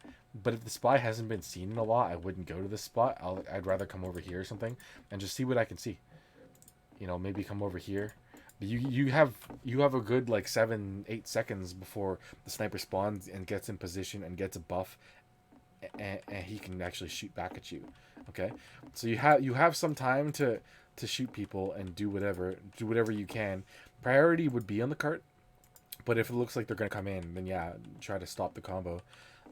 but if the spy hasn't been seen in a while, I wouldn't go to this spot. I'd rather come over here or something and just see what I can see. You know, maybe come over here. You have a good like 7-8 seconds before the sniper spawns and gets in position and gets a buff, and he can actually shoot back at you. Okay, so you have some time to shoot people and do whatever you can. Priority would be on the cart, but if it looks like they're gonna come in, then yeah, try to stop the combo.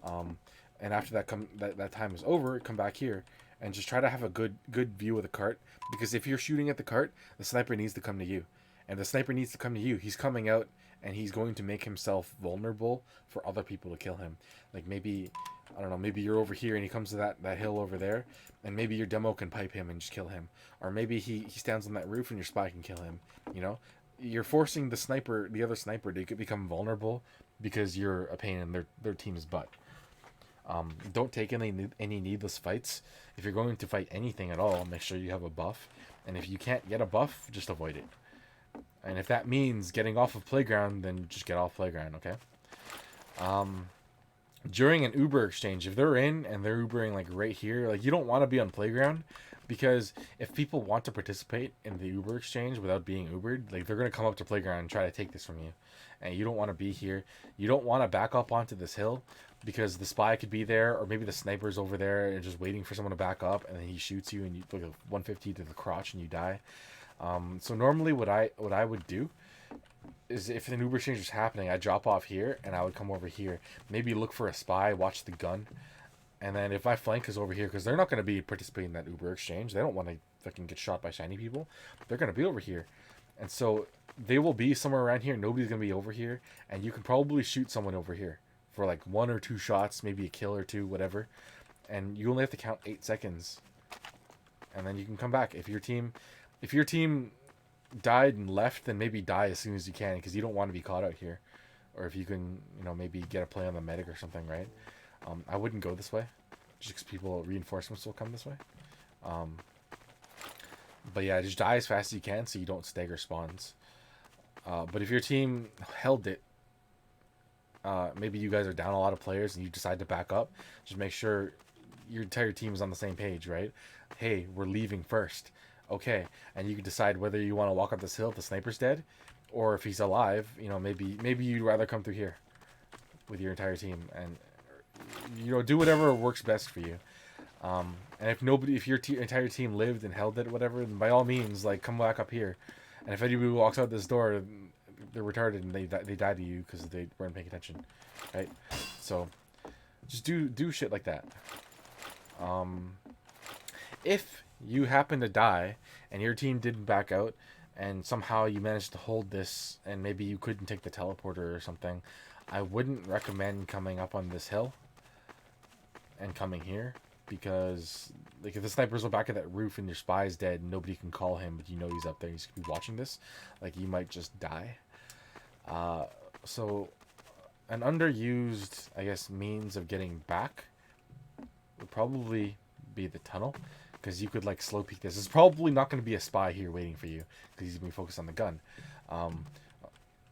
And after that time is over, come back here and just try to have a good view of the cart, because if you're shooting at the cart, the sniper needs to come to you, and the sniper needs to come to you. He's coming out and he's going to make himself vulnerable for other people to kill him. Like maybe, I don't know, maybe you're over here and he comes to that hill over there, and maybe your demo can pipe him and just kill him, or maybe he stands on that roof and your spy can kill him. You know, you're forcing the other sniper to become vulnerable because you're a pain in their team's butt. Don't take any needless fights. If you're going to fight anything at all, make sure you have a buff, and if you can't get a buff, just avoid it. And if that means getting off of playground, then just get off playground, okay? During an Uber exchange, if they're in and they're Ubering like right here, like you don't want to be on playground, because if people want to participate in the Uber exchange without being Ubered, like they're gonna come up to playground and try to take this from you, and you don't want to be here. You don't want to back up onto this hill, because the spy could be there, or maybe the sniper's over there and just waiting for someone to back up, and then he shoots you and you like a 150 to the crotch and you die. So normally what I would do is, if an Uber exchange was happening, I'd drop off here and I would come over here, maybe look for a spy, watch the gun, and then if my flank is over here, because they're not going to be participating in that Uber exchange, they don't want to fucking get shot by shiny people, they're going to be over here, and so they will be somewhere around here. Nobody's going to be over here, and you can probably shoot someone over here for like 1 or 2 shots, maybe a kill or 2, whatever, and you only have to count 8 seconds, and then you can come back. If your team died and left, then maybe die as soon as you can, because you don't want to be caught out here. Or if you can, you know, maybe get a play on the medic or something, right? I wouldn't go this way, just because reinforcements will come this way. But yeah, just die as fast as you can so you don't stagger spawns. But if your team held it, maybe you guys are down a lot of players and you decide to back up, just make sure your entire team is on the same page, right? Hey, we're leaving first. Okay, and you can decide whether you want to walk up this hill if the sniper's dead, or if he's alive, you know, maybe you'd rather come through here with your entire team, and you know, do whatever works best for you. And if your entire team lived and held it, whatever, then by all means, like, come back up here. And if anybody walks out this door, they're retarded and they die to you because they weren't paying attention, right? So just do shit like that. If you happen to die and your team didn't back out, and somehow you managed to hold this, and maybe you couldn't take the teleporter or something, I wouldn't recommend coming up on this hill and coming here, because like if the snipers are back at that roof and your spy's dead, nobody can call him, but you know he's up there, he's gonna be watching this, like you might just die. So an underused, I guess, means of getting back would probably be the tunnel, because you could like slow peek this. There's probably not going to be a spy here waiting for you because he's going to be focused on the gun.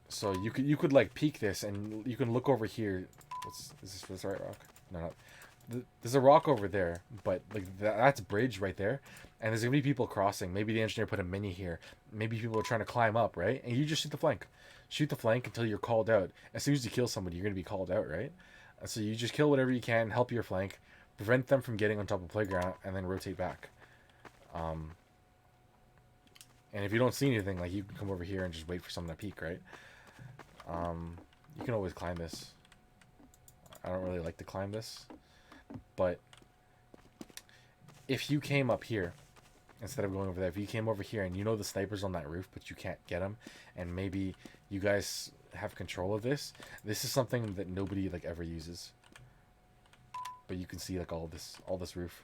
So you could like peek this, and you can look over here. Is this the right rock? No, no. There's a rock over there, but like that's bridge right there, and there's gonna be people crossing. Maybe the engineer put a mini here. Maybe people are trying to climb up, right? And you just shoot the flank until you're called out. As soon as you kill somebody, you're gonna be called out, right? And so you just kill whatever you can, help your flank, prevent them from getting on top of the playground, and then rotate back. And if you don't see anything, like you can come over here and just wait for someone to peek, right? You can always climb this. I don't really like to climb this, but if you came up here instead of going over there, if you came over here and you know the sniper's on that roof, but you can't get him, and maybe you guys have control of this, this is something that nobody like ever uses. But you can see like all this roof.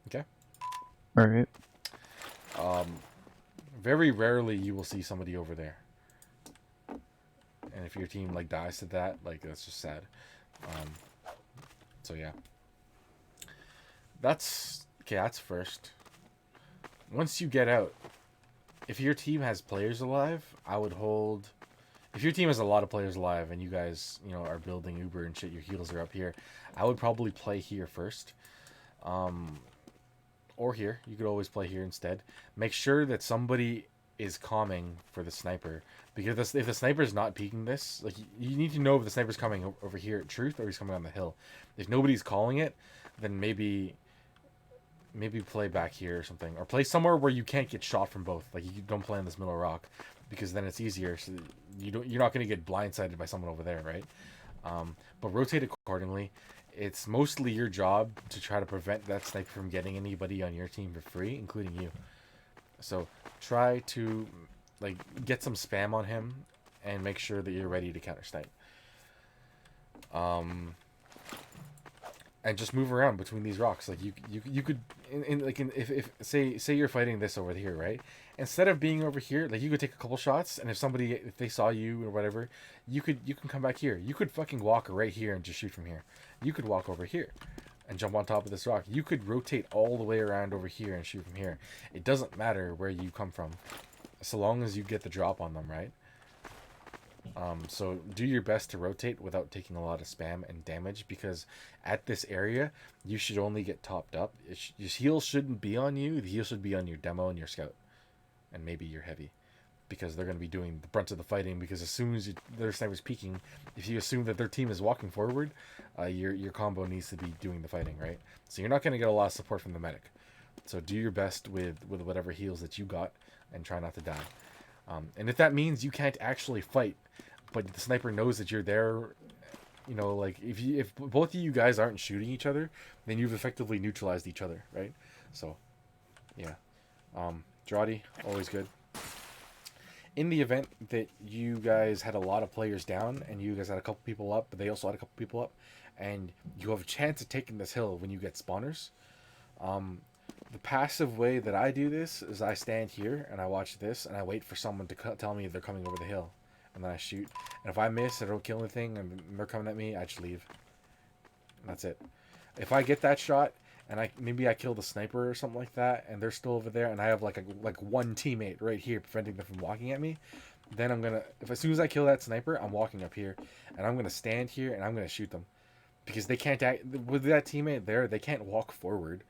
Okay. All right. Very rarely you will see somebody over there. And if your team like dies to that, like that's just sad. So yeah. That's first. Once you get out, if your team has players alive, I would hold. If your team has a lot of players alive and you guys, you know, are building Uber and shit, your heals are up here, I would probably play here first. Or here. You could always play here instead. Make sure that somebody is calming for the sniper, because if the sniper is not peeking this, like you need to know if the sniper's coming over here at truth or he's coming on the hill. If nobody's calling it, then maybe play back here or something, or play somewhere where you can't get shot from both. Like you don't play on this middle rock, because then it's easier. So you're not going to get blindsided by someone over there, right? But rotate accordingly. It's mostly your job to try to prevent that sniper from getting anybody on your team for free, including you. So try to like get some spam on him and make sure that you're ready to counter snipe. And just move around between these rocks. Like you could if say you're fighting this over here, right? Instead of being over here, like you could take a couple shots, and if they saw you or whatever, you can come back here. You could fucking walk right here and just shoot from here. You could walk over here and jump on top of this rock. You could rotate all the way around over here and shoot from here. It doesn't matter where you come from, so long as you get the drop on them, right? So do your best to rotate without taking a lot of spam and damage, because at this area you should only get topped up. Your heal shouldn't be on you. The heal should be on your demo and your scout, and maybe your heavy, because they're going to be doing the brunt of the fighting. Because as soon as their sniper's peeking, if you assume that their team is walking forward, your combo needs to be doing the fighting, right? So you're not going to get a lot of support from the medic. So do your best with whatever heals that you got, and try not to die. And if that means you can't actually fight, but the sniper knows that you're there, you know, like if both of you guys aren't shooting each other, then you've effectively neutralized each other, right? So, yeah. Draughty, always good. In the event that you guys had a lot of players down and you guys had a couple people up, but they also had a couple people up, and you have a chance of taking this hill when you get spawners, the passive way that I do this is I stand here and I watch this and I wait for someone to tell me they're coming over the hill, and then I shoot. And if I miss, I don't kill anything, and they're coming at me, I just leave. And that's it. If I get that shot and maybe I kill the sniper or something like that, and they're still over there, and I have like one teammate right here preventing them from walking at me, then I'm gonna, as soon as I kill that sniper, I'm walking up here and I'm gonna stand here and I'm gonna shoot them, because they can't with that teammate there. They can't walk forward.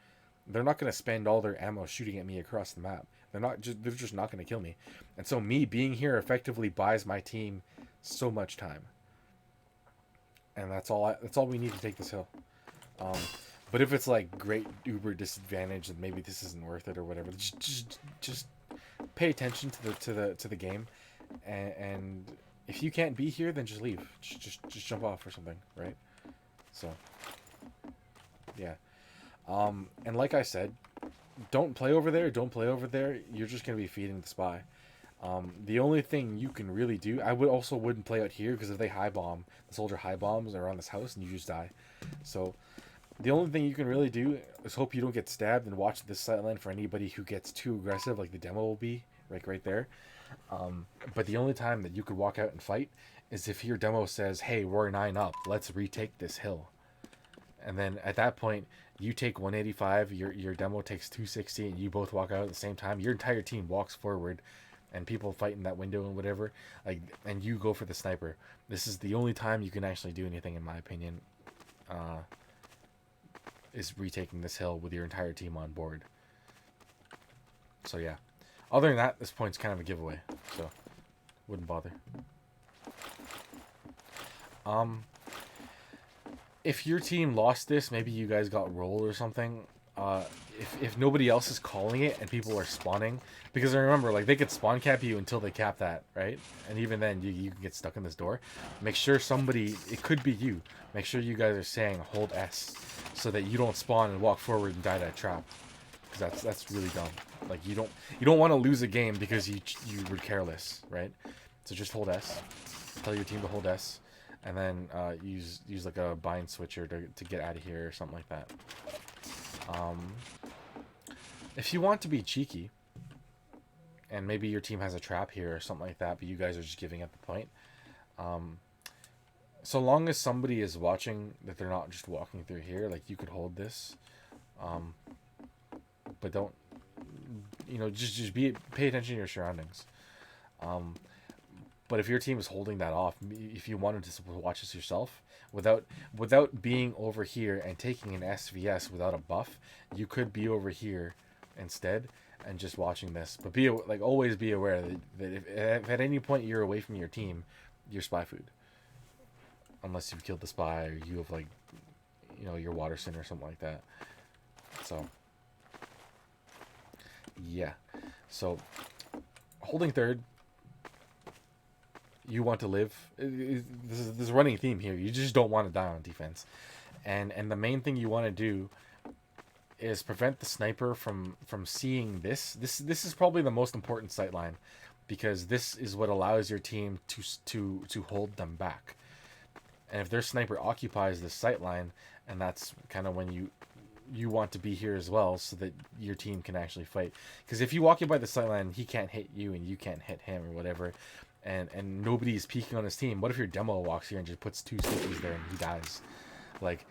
They're not going to spend all their ammo shooting at me across the map. They're just not going to kill me. And so me being here effectively buys my team so much time. And that's all we need to take this hill. But if it's like great uber disadvantage and maybe this isn't worth it or whatever, just pay attention to the game, and if you can't be here, then just leave. Just jump off or something, right? So yeah. And like I said, don't play over there. Don't play over there. You're just gonna be feeding the spy. The only thing you can really do, I would also wouldn't play out here because if they high bomb, the soldier high bombs around this house and you just die. So the only thing you can really do is hope you don't get stabbed and watch this sightline for anybody who gets too aggressive, like the demo will be, like right there. But the only time that you could walk out and fight is if your demo says, "Hey, we're 9 up. Let's retake this hill." And then at that point, you take 185, your demo takes 260, and you both walk out at the same time. Your entire team walks forward, and people fight in that window and whatever, like, and you go for the sniper. This is the only time you can actually do anything, in my opinion, is retaking this hill with your entire team on board. So yeah, other than that, this point's kind of a giveaway, so wouldn't bother. If your team lost this, maybe you guys got rolled or something. If nobody else is calling it and people are spawning, because I remember, like, they could spawn cap you until they cap that, right? And even then, you can get stuck in this door. Make sure somebody, it could be you. Make sure you guys are saying hold S, so that you don't spawn and walk forward and die to that trap, because that's really dumb. Like, you don't want to lose a game because you were careless, right? So just hold S. Tell your team to hold S. And then use like a bind switcher to get out of here or something like that. If you want to be cheeky, and maybe your team has a trap here or something like that, but you guys are just giving up the point. So long as somebody is watching that they're not just walking through here, like you could hold this, but don't, just pay attention to your surroundings. But if your team is holding that off, if you wanted to watch this yourself, without being over here and taking an SVS without a buff, you could be over here instead and just watching this. But always be aware that if at any point you're away from your team, you're spy food. Unless you've killed the spy or you have your Waterson or something like that. So yeah. So holding third. You want to live. This running theme here. You just don't want to die on defense, and the main thing you want to do is prevent the sniper from seeing this. This is probably the most important sight line, because this is what allows your team to hold them back. And if their sniper occupies this sight line, and that's kind of when you want to be here as well, so that your team can actually fight. Because if you occupy the sight line, he can't hit you and you can't hit him or whatever. And nobody's peeking on his team. What if your demo walks here and just puts 2 stickies there and he dies? Like,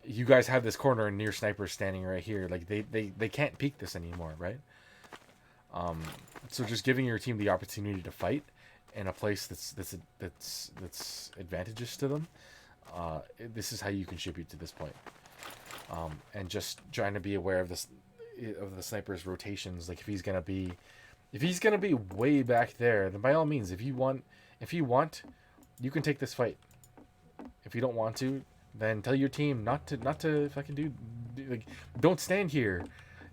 you guys have this corner and your sniper's standing right here. Like, they can't peek this anymore, right? So just giving your team the opportunity to fight in a place that's advantageous to them. This is how you contribute to this point. And just trying to be aware of the sniper's rotations. Like, if he's gonna be way back there, then by all means, if you want, you can take this fight. If you don't want to, then tell your team not to fucking don't stand here.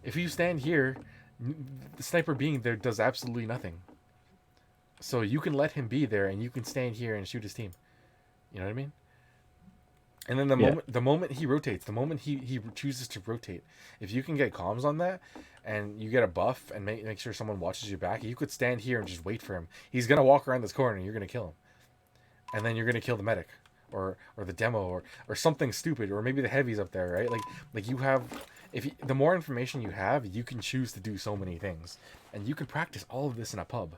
If you stand here, the sniper being there does absolutely nothing. So you can let him be there, and you can stand here and shoot his team. You know what I mean? And then the moment he rotates, the moment he chooses to rotate, if you can get comms on that, and you get a buff and make sure someone watches your back, you could stand here and just wait for him. He's gonna walk around this corner and you're gonna kill him, and then you're gonna kill the medic, or the demo, or something stupid, or maybe the heavy's up there, right? Like you have, the more information you have, you can choose to do so many things, and you can practice all of this in a pub.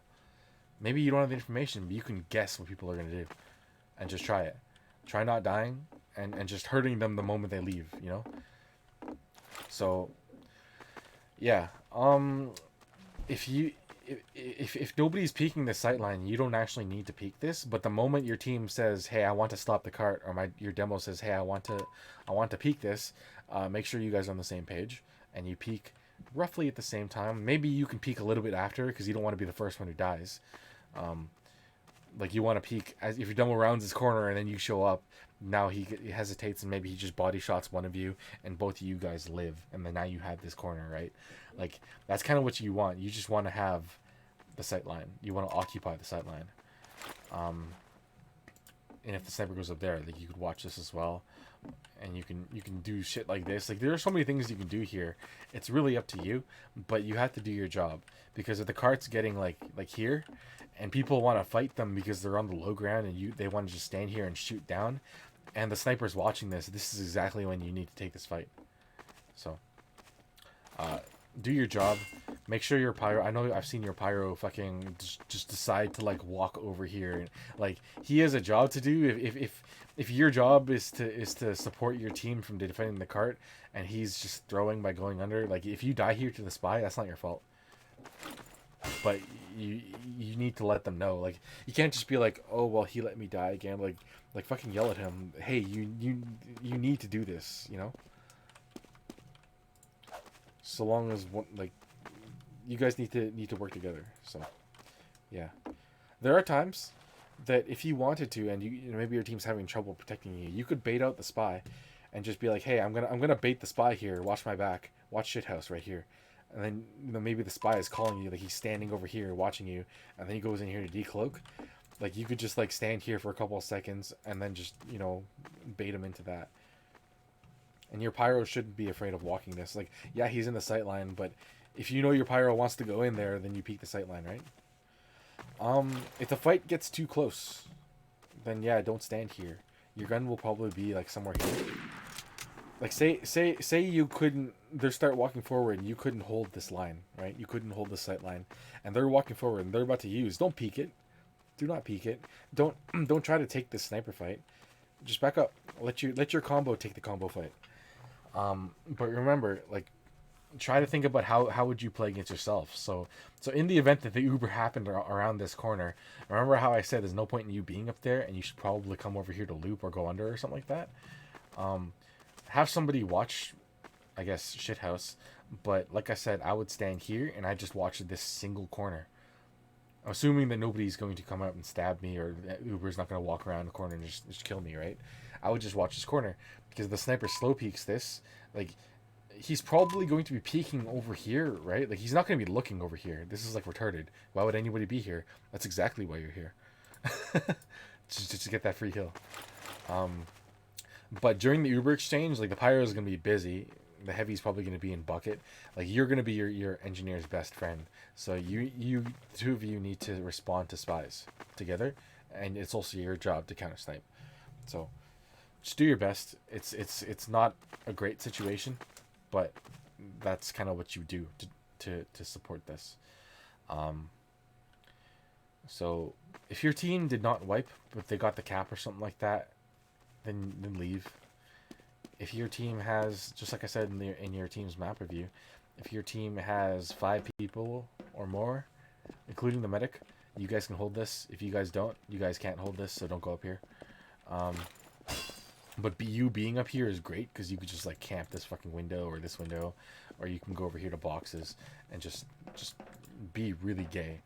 Maybe you don't have the information, but you can guess what people are gonna do, and just try it. Try not dying. And just hurting them the moment they leave, So, yeah. If nobody's peeking the sight line, you don't actually need to peek this. But the moment your team says, "Hey, I want to stop the cart," or your demo says, "Hey, I want to peek this," make sure you guys are on the same page and you peek roughly at the same time. Maybe you can peek a little bit after, because you don't want to be the first one who dies. Like, you want to peek as if your demo rounds his corner and then you show up. Now he hesitates and maybe he just body shots one of you and both of you guys live, and then now you have this corner, right? Like, that's kind of what you want. You just want to have the sight line. You want to occupy the sight line. and if the sniper goes up there, like you could watch this as well, and you can do shit like this. Like there are so many things you can do here. It's really up to you, but you have to do your job, because if the cart's getting like here, and people want to fight them because they're on the low ground, and they want to just stand here and shoot down, and the sniper's watching this, this is exactly when you need to take this fight. So do your job. Make sure your pyro, I know I've seen your pyro fucking just decide to like walk over here, and like he has a job to do. If your job is to support your team from defending the cart, and he's just throwing by going under, like if you die here to the spy, that's not your fault. But you need to let them know. Like you can't just be like, oh well, he let me die again. Like fucking yell at him. Hey, you need to do this. You know. So long as one, like, you guys need to work together. So, yeah, there are times that if you wanted to, and you know, maybe your team's having trouble protecting you, you could bait out the spy, and just be like, hey, I'm gonna bait the spy here. Watch my back. Watch shithouse right here. And then you know maybe the spy is calling you, like he's standing over here watching you, and then he goes in here to decloak. Like you could just like stand here for a couple of seconds and then just you know bait him into that. And your pyro shouldn't be afraid of walking this. Like, yeah, he's in the sight line, but if you know your pyro wants to go in there, then you peek the sight line, right? If the fight gets too close, then yeah, don't stand here. Your gun will probably be like somewhere here. Like say you couldn't, they start walking forward and you couldn't hold this line, right? You couldn't hold the sight line, and they're walking forward and they're about to use. Don't peek it. Do not peek it. Don't try to take this sniper fight. Just back up. Let your combo take the combo fight. But remember, like, try to think about how would you play against yourself. So in the event that the Uber happened around this corner, remember how I said there's no point in you being up there, and you should probably come over here to loop or go under or something like that. Have somebody watch, I guess, shithouse. But like I said, I would stand here and I just watch this single corner, assuming that nobody's going to come out and stab me, or that Uber's not going to walk around the corner and just kill me, right? I would just watch this corner, because the sniper slow peeks this. Like, he's probably going to be peeking over here, right? Like, he's not going to be looking over here. This is, like, retarded. Why would anybody be here? That's exactly why you're here. just to get that free kill. But during the Uber exchange, like, the pyro is going to be busy. The heavy's probably going to be in bucket. Like, you're going to be your engineer's best friend. So the two of you need to respond to spies together. And it's also your job to counter snipe. So just do your best. It's not a great situation, but that's kind of what you do to support this. So if your team did not wipe, but they got the cap or something like that, then leave. If your team has, just like I said in your team's map review, if your team has 5 people or more, including the medic, you guys can hold this. If you guys don't, you guys can't hold this, so don't go up here. But you being up here is great, because you could just like camp this fucking window or this window, or you can go over here to boxes and just be really gay.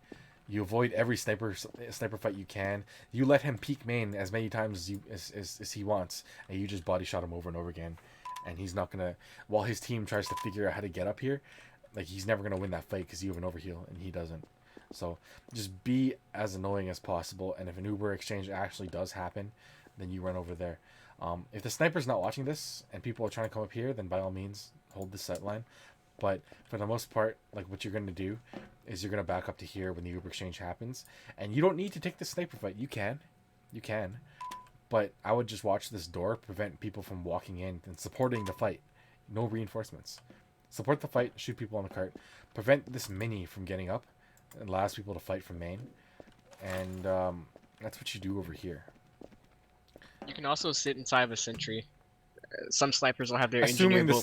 You avoid every sniper fight you can. You let him peek main as many times as he wants, and you just body shot him over and over again. And he's not gonna, while his team tries to figure out how to get up here, like he's never gonna win that fight because you have an overheal and he doesn't. So just be as annoying as possible. And if an Uber exchange actually does happen, then you run over there. If the sniper's not watching this and people are trying to come up here, then by all means hold the set line. But for the most part, like what you're going to do is you're going to back up to here when the Uber exchange happens. And you don't need to take the sniper fight. You can. But I would just watch this door, prevent people from walking in and supporting the fight. No reinforcements. Support the fight, shoot people on the cart. Prevent this mini from getting up. It allows people to fight from main. And that's what you do over here. You can also sit inside of a sentry. Some snipers will have their Assuming engineer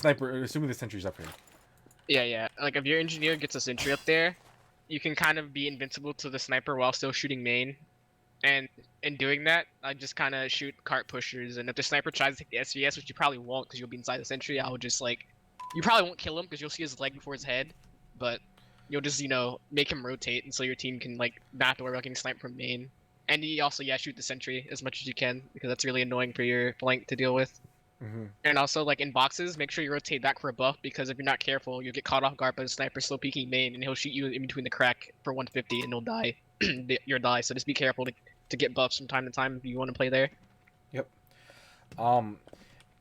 the sentry's up here. Yeah. Like if your engineer gets a sentry up there, you can kind of be invincible to the sniper while still shooting main. And in doing that, I just kind of shoot cart pushers. And if the sniper tries to take the SVS, which you probably won't because you'll be inside the sentry, I would just like, you probably won't kill him because you'll see his leg before his head, but you'll just make him rotate, and so your team can like not have to worry about getting sniped from main. And you also shoot the sentry as much as you can, because that's really annoying for your flank to deal with. Mm-hmm. And also, like in boxes, make sure you rotate back for a buff, because if you're not careful, you'll get caught off guard by the sniper slow peeking main, and he'll shoot you in between the crack for 150, and you'll die. You'll die. So just be careful to get buffs from time to time if you want to play there.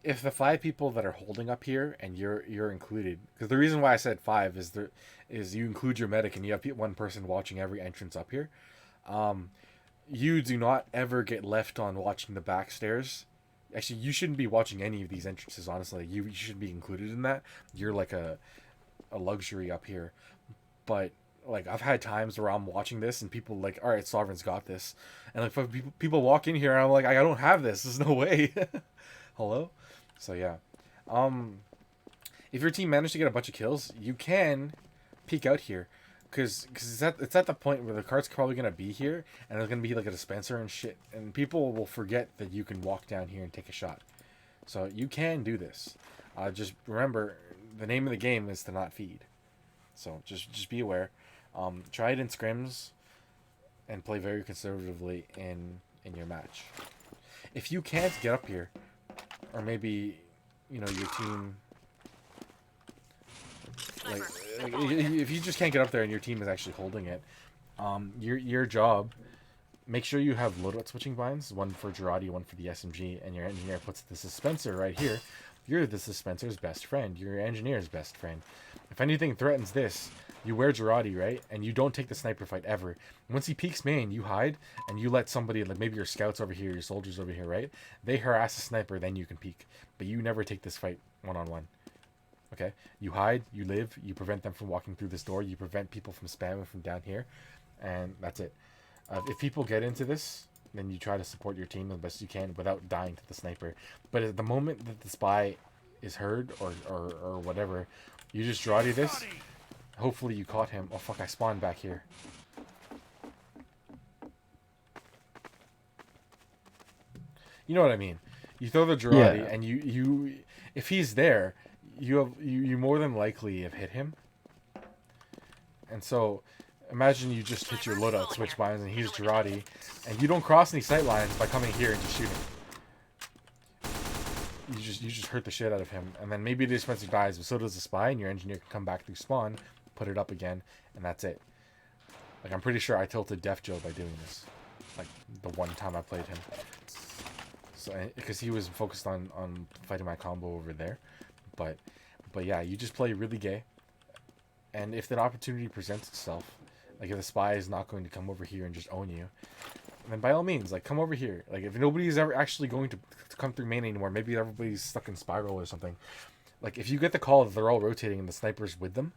If the 5 people that are holding up here and you're included, because the reason why I said 5 is you include your medic and you have one person watching every entrance up here. You do not ever get left on watching the back stairs. Actually, you shouldn't be watching any of these entrances. Honestly, you should be included in that. You're like a luxury up here. But like I've had times where I'm watching this and people like, all right, Sovereign's got this, and like people walk in here and I'm like, I don't have this. There's no way. Hello. So yeah, if your team managed to get a bunch of kills, you can peek out here, because it's at the point where the cart's probably gonna be here, and there's gonna be like a dispenser and shit, and people will forget that you can walk down here and take a shot. So you can do this. Just remember, the name of the game is to not feed. So just be aware. Try it in scrims, and play very conservatively in your match. If you can't get up here, or maybe, you know, your team, like if you just can't get up there and your team is actually holding it, your job, make sure you have loadout switching binds, one for Girardi, one for the SMG, and your engineer puts the dispenser right here. You're the dispenser's best friend, your engineer's best friend. If anything threatens this, you wear Girardi, right? And you don't take the sniper fight ever. Once he peeks main, you hide, and you let somebody, like maybe your scouts over here, your soldiers over here, right? They harass the sniper, then you can peek. But you never take this fight one-on-one. Okay? You hide, you live, you prevent them from walking through this door, you prevent people from spamming from down here, and that's it. If people get into this, then you try to support your team as best you can without dying to the sniper. But at the moment that the spy is heard, or whatever, you just Girardi this. Hopefully you caught him. Oh fuck, I spawned back here. You know what I mean? You throw the Girardi, and you if he's there, you more than likely have hit him. And so imagine you just hit your loadout switch binds and he's Girardi, and you don't cross any sight lines by coming here and just shooting. You just hurt the shit out of him, and then maybe the dispenser dies, but so does the spy, and your engineer can come back through spawn, put it up again, and that's it. Like, I'm pretty sure I tilted Def Joe by doing this, like the one time I played him. So because he was focused on fighting my combo over there, but yeah, you just play really gay, and if that opportunity presents itself, like if the spy is not going to come over here and just own you, then by all means, like, come over here. Like, if nobody's ever actually going to come through main anymore, maybe everybody's stuck in spiral or something. Like, if you get the call that they're all rotating and the sniper's with them,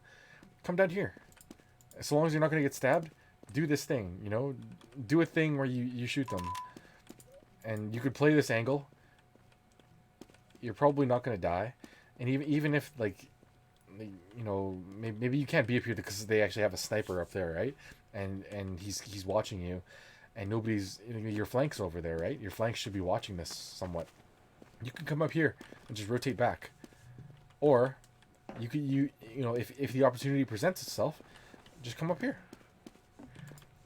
come down here. As long as you're not going to get stabbed, do this thing, you know? Do a thing where you shoot them. And you could play this angle. You're probably not going to die. And even if, like, you know, maybe you can't be up here because they actually have a sniper up there, right? And he's watching you. And nobody's, your flank's over there, right? Your flank should be watching this somewhat. You can come up here and just rotate back. Or you could, you know, if the opportunity presents itself, just come up here.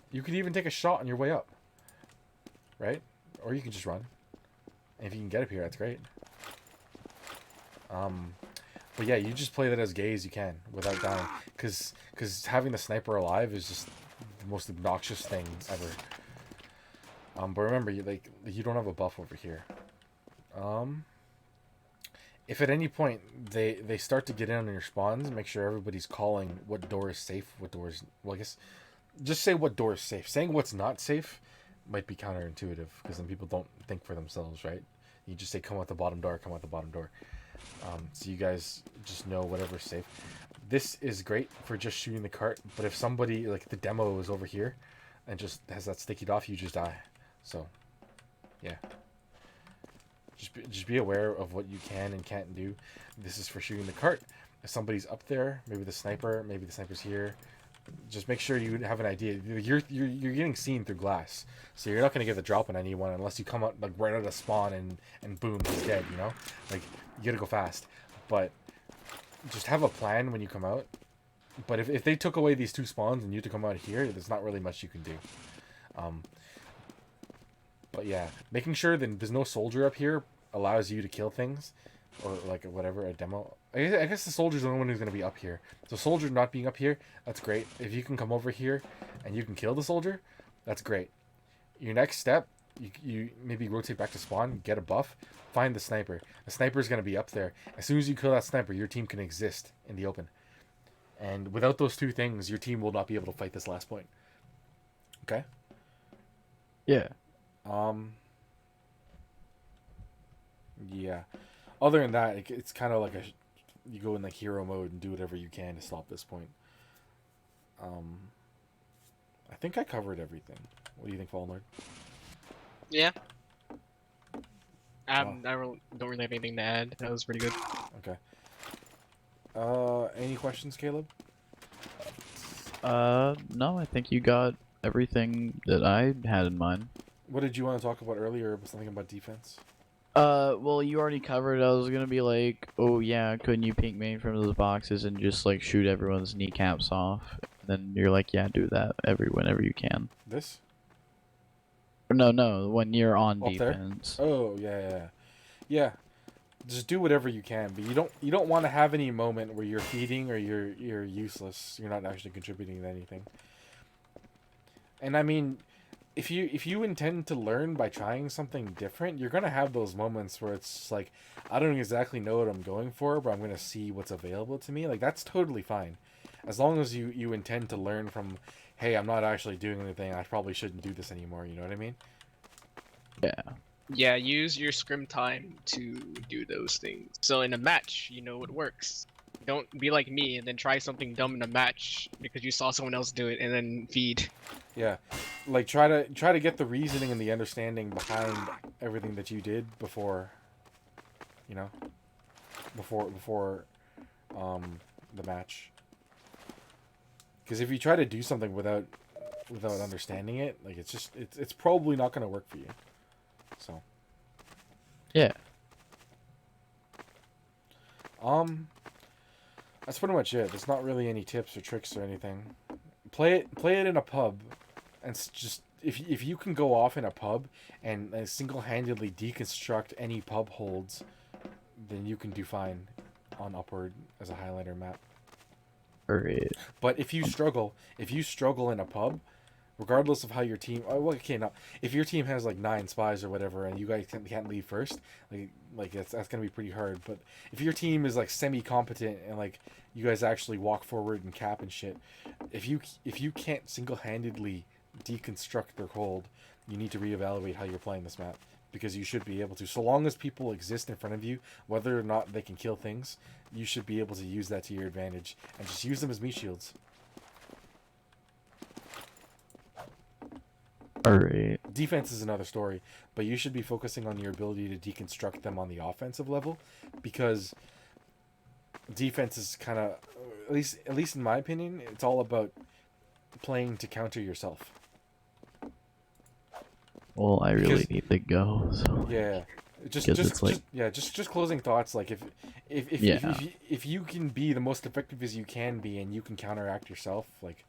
You could even take a shot on your way up, right? Or you can just run. And if you can get up here, that's great. But yeah, you just play that as gay as you can without dying, because having the sniper alive is just the most obnoxious thing ever. But remember, you don't have a buff over here. If at any point they start to get in on your spawns, make sure everybody's calling what door is safe, what door is, well, I guess just say what door is safe. Saying what's not safe might be counterintuitive, because then people don't think for themselves, right? You just say come out the bottom door, come out the bottom door. So you guys just know whatever's safe. This is great for just shooting the cart, but if somebody, like the demo is over here and just has that sticky off, you just die. So, yeah. Just be aware of what you can and can't do. This is for shooting the cart. If somebody's up there, maybe the sniper's here. Just make sure you have an idea. You're getting seen through glass, so you're not gonna get the drop on anyone unless you come out like right out of spawn and boom, he's dead. You know, like you gotta go fast. But just have a plan when you come out. But if they took away these 2 spawns and you had to come out here, there's not really much you can do. But yeah, making sure that there's no soldier up here allows you to kill things, or like whatever, a demo. I guess the soldier's the only one who's going to be up here. So soldier not being up here, that's great. If you can come over here and you can kill the soldier, that's great. Your next step You maybe rotate back to spawn, get a buff, find the sniper. The sniper's gonna be up there. As soon as you kill that sniper, your team can exist in the open. And without those two things, your team will not be able to fight this last point. Okay. Yeah. Yeah. Other than that, it's kind of like you go in like hero mode and do whatever you can to stop this point. I think I covered everything. What do you think, Fallen Lord? Yeah. I don't really have anything to add. That was pretty good. Okay. Any questions, Caleb? No, I think you got everything that I had in mind. What did you want to talk about earlier? Something about defense? Well, you already covered. I was gonna be like, oh yeah, couldn't you pink main from those boxes and just like shoot everyone's kneecaps off? And then you're like, yeah, do that whenever you can. This? Or no, when you're on Up there? defense. Oh yeah. Just do whatever you can, but you don't want to have any moment where you're feeding or you're useless. You're not actually contributing to anything. And I mean, if you intend to learn by trying something different, you're gonna have those moments where it's like, I don't exactly know what I'm going for, but I'm gonna see what's available to me. Like, that's totally fine, as long as you intend to learn from, hey, I'm not actually doing anything. I probably shouldn't do this anymore. You know what I mean? Yeah. Yeah, use your scrim time to do those things. So in a match, you know it works. Don't be like me and then try something dumb in a match because you saw someone else do it and then feed. Yeah, like try to get the reasoning and the understanding behind everything that you did before, you know, before the match. Because if you try to do something without understanding it, like it's probably not going to work for you. So. Yeah. That's pretty much it. There's not really any tips or tricks or anything. Play it in a pub, and just if you can go off in a pub and single-handedly deconstruct any pub holds, then you can do fine on Upward as a highlighter map. Alright. But if you struggle in a pub, regardless of how your team, if your team has like 9 spies or whatever, and you guys can't leave first, like that's gonna be pretty hard. But if your team is like semi-competent and like you guys actually walk forward and cap and shit, if you can't single-handedly deconstruct their hold, you need to reevaluate how you're playing this map, because you should be able to. So long as people exist in front of you, whether or not they can kill things, you should be able to use that to your advantage and just use them as meat shields. Alright. Defense is another story, but you should be focusing on your ability to deconstruct them on the offensive level, because defense is kind of, at least in my opinion, it's all about playing to counter yourself. Well, I really need to go, so. Yeah. Just closing thoughts. Like if you can be the most effective as you can be, and you can counteract yourself, like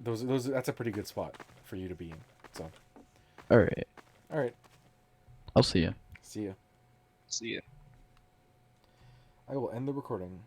that's a pretty good spot for you to be in. So. All right. I'll see you. See ya. See ya. I will end the recording.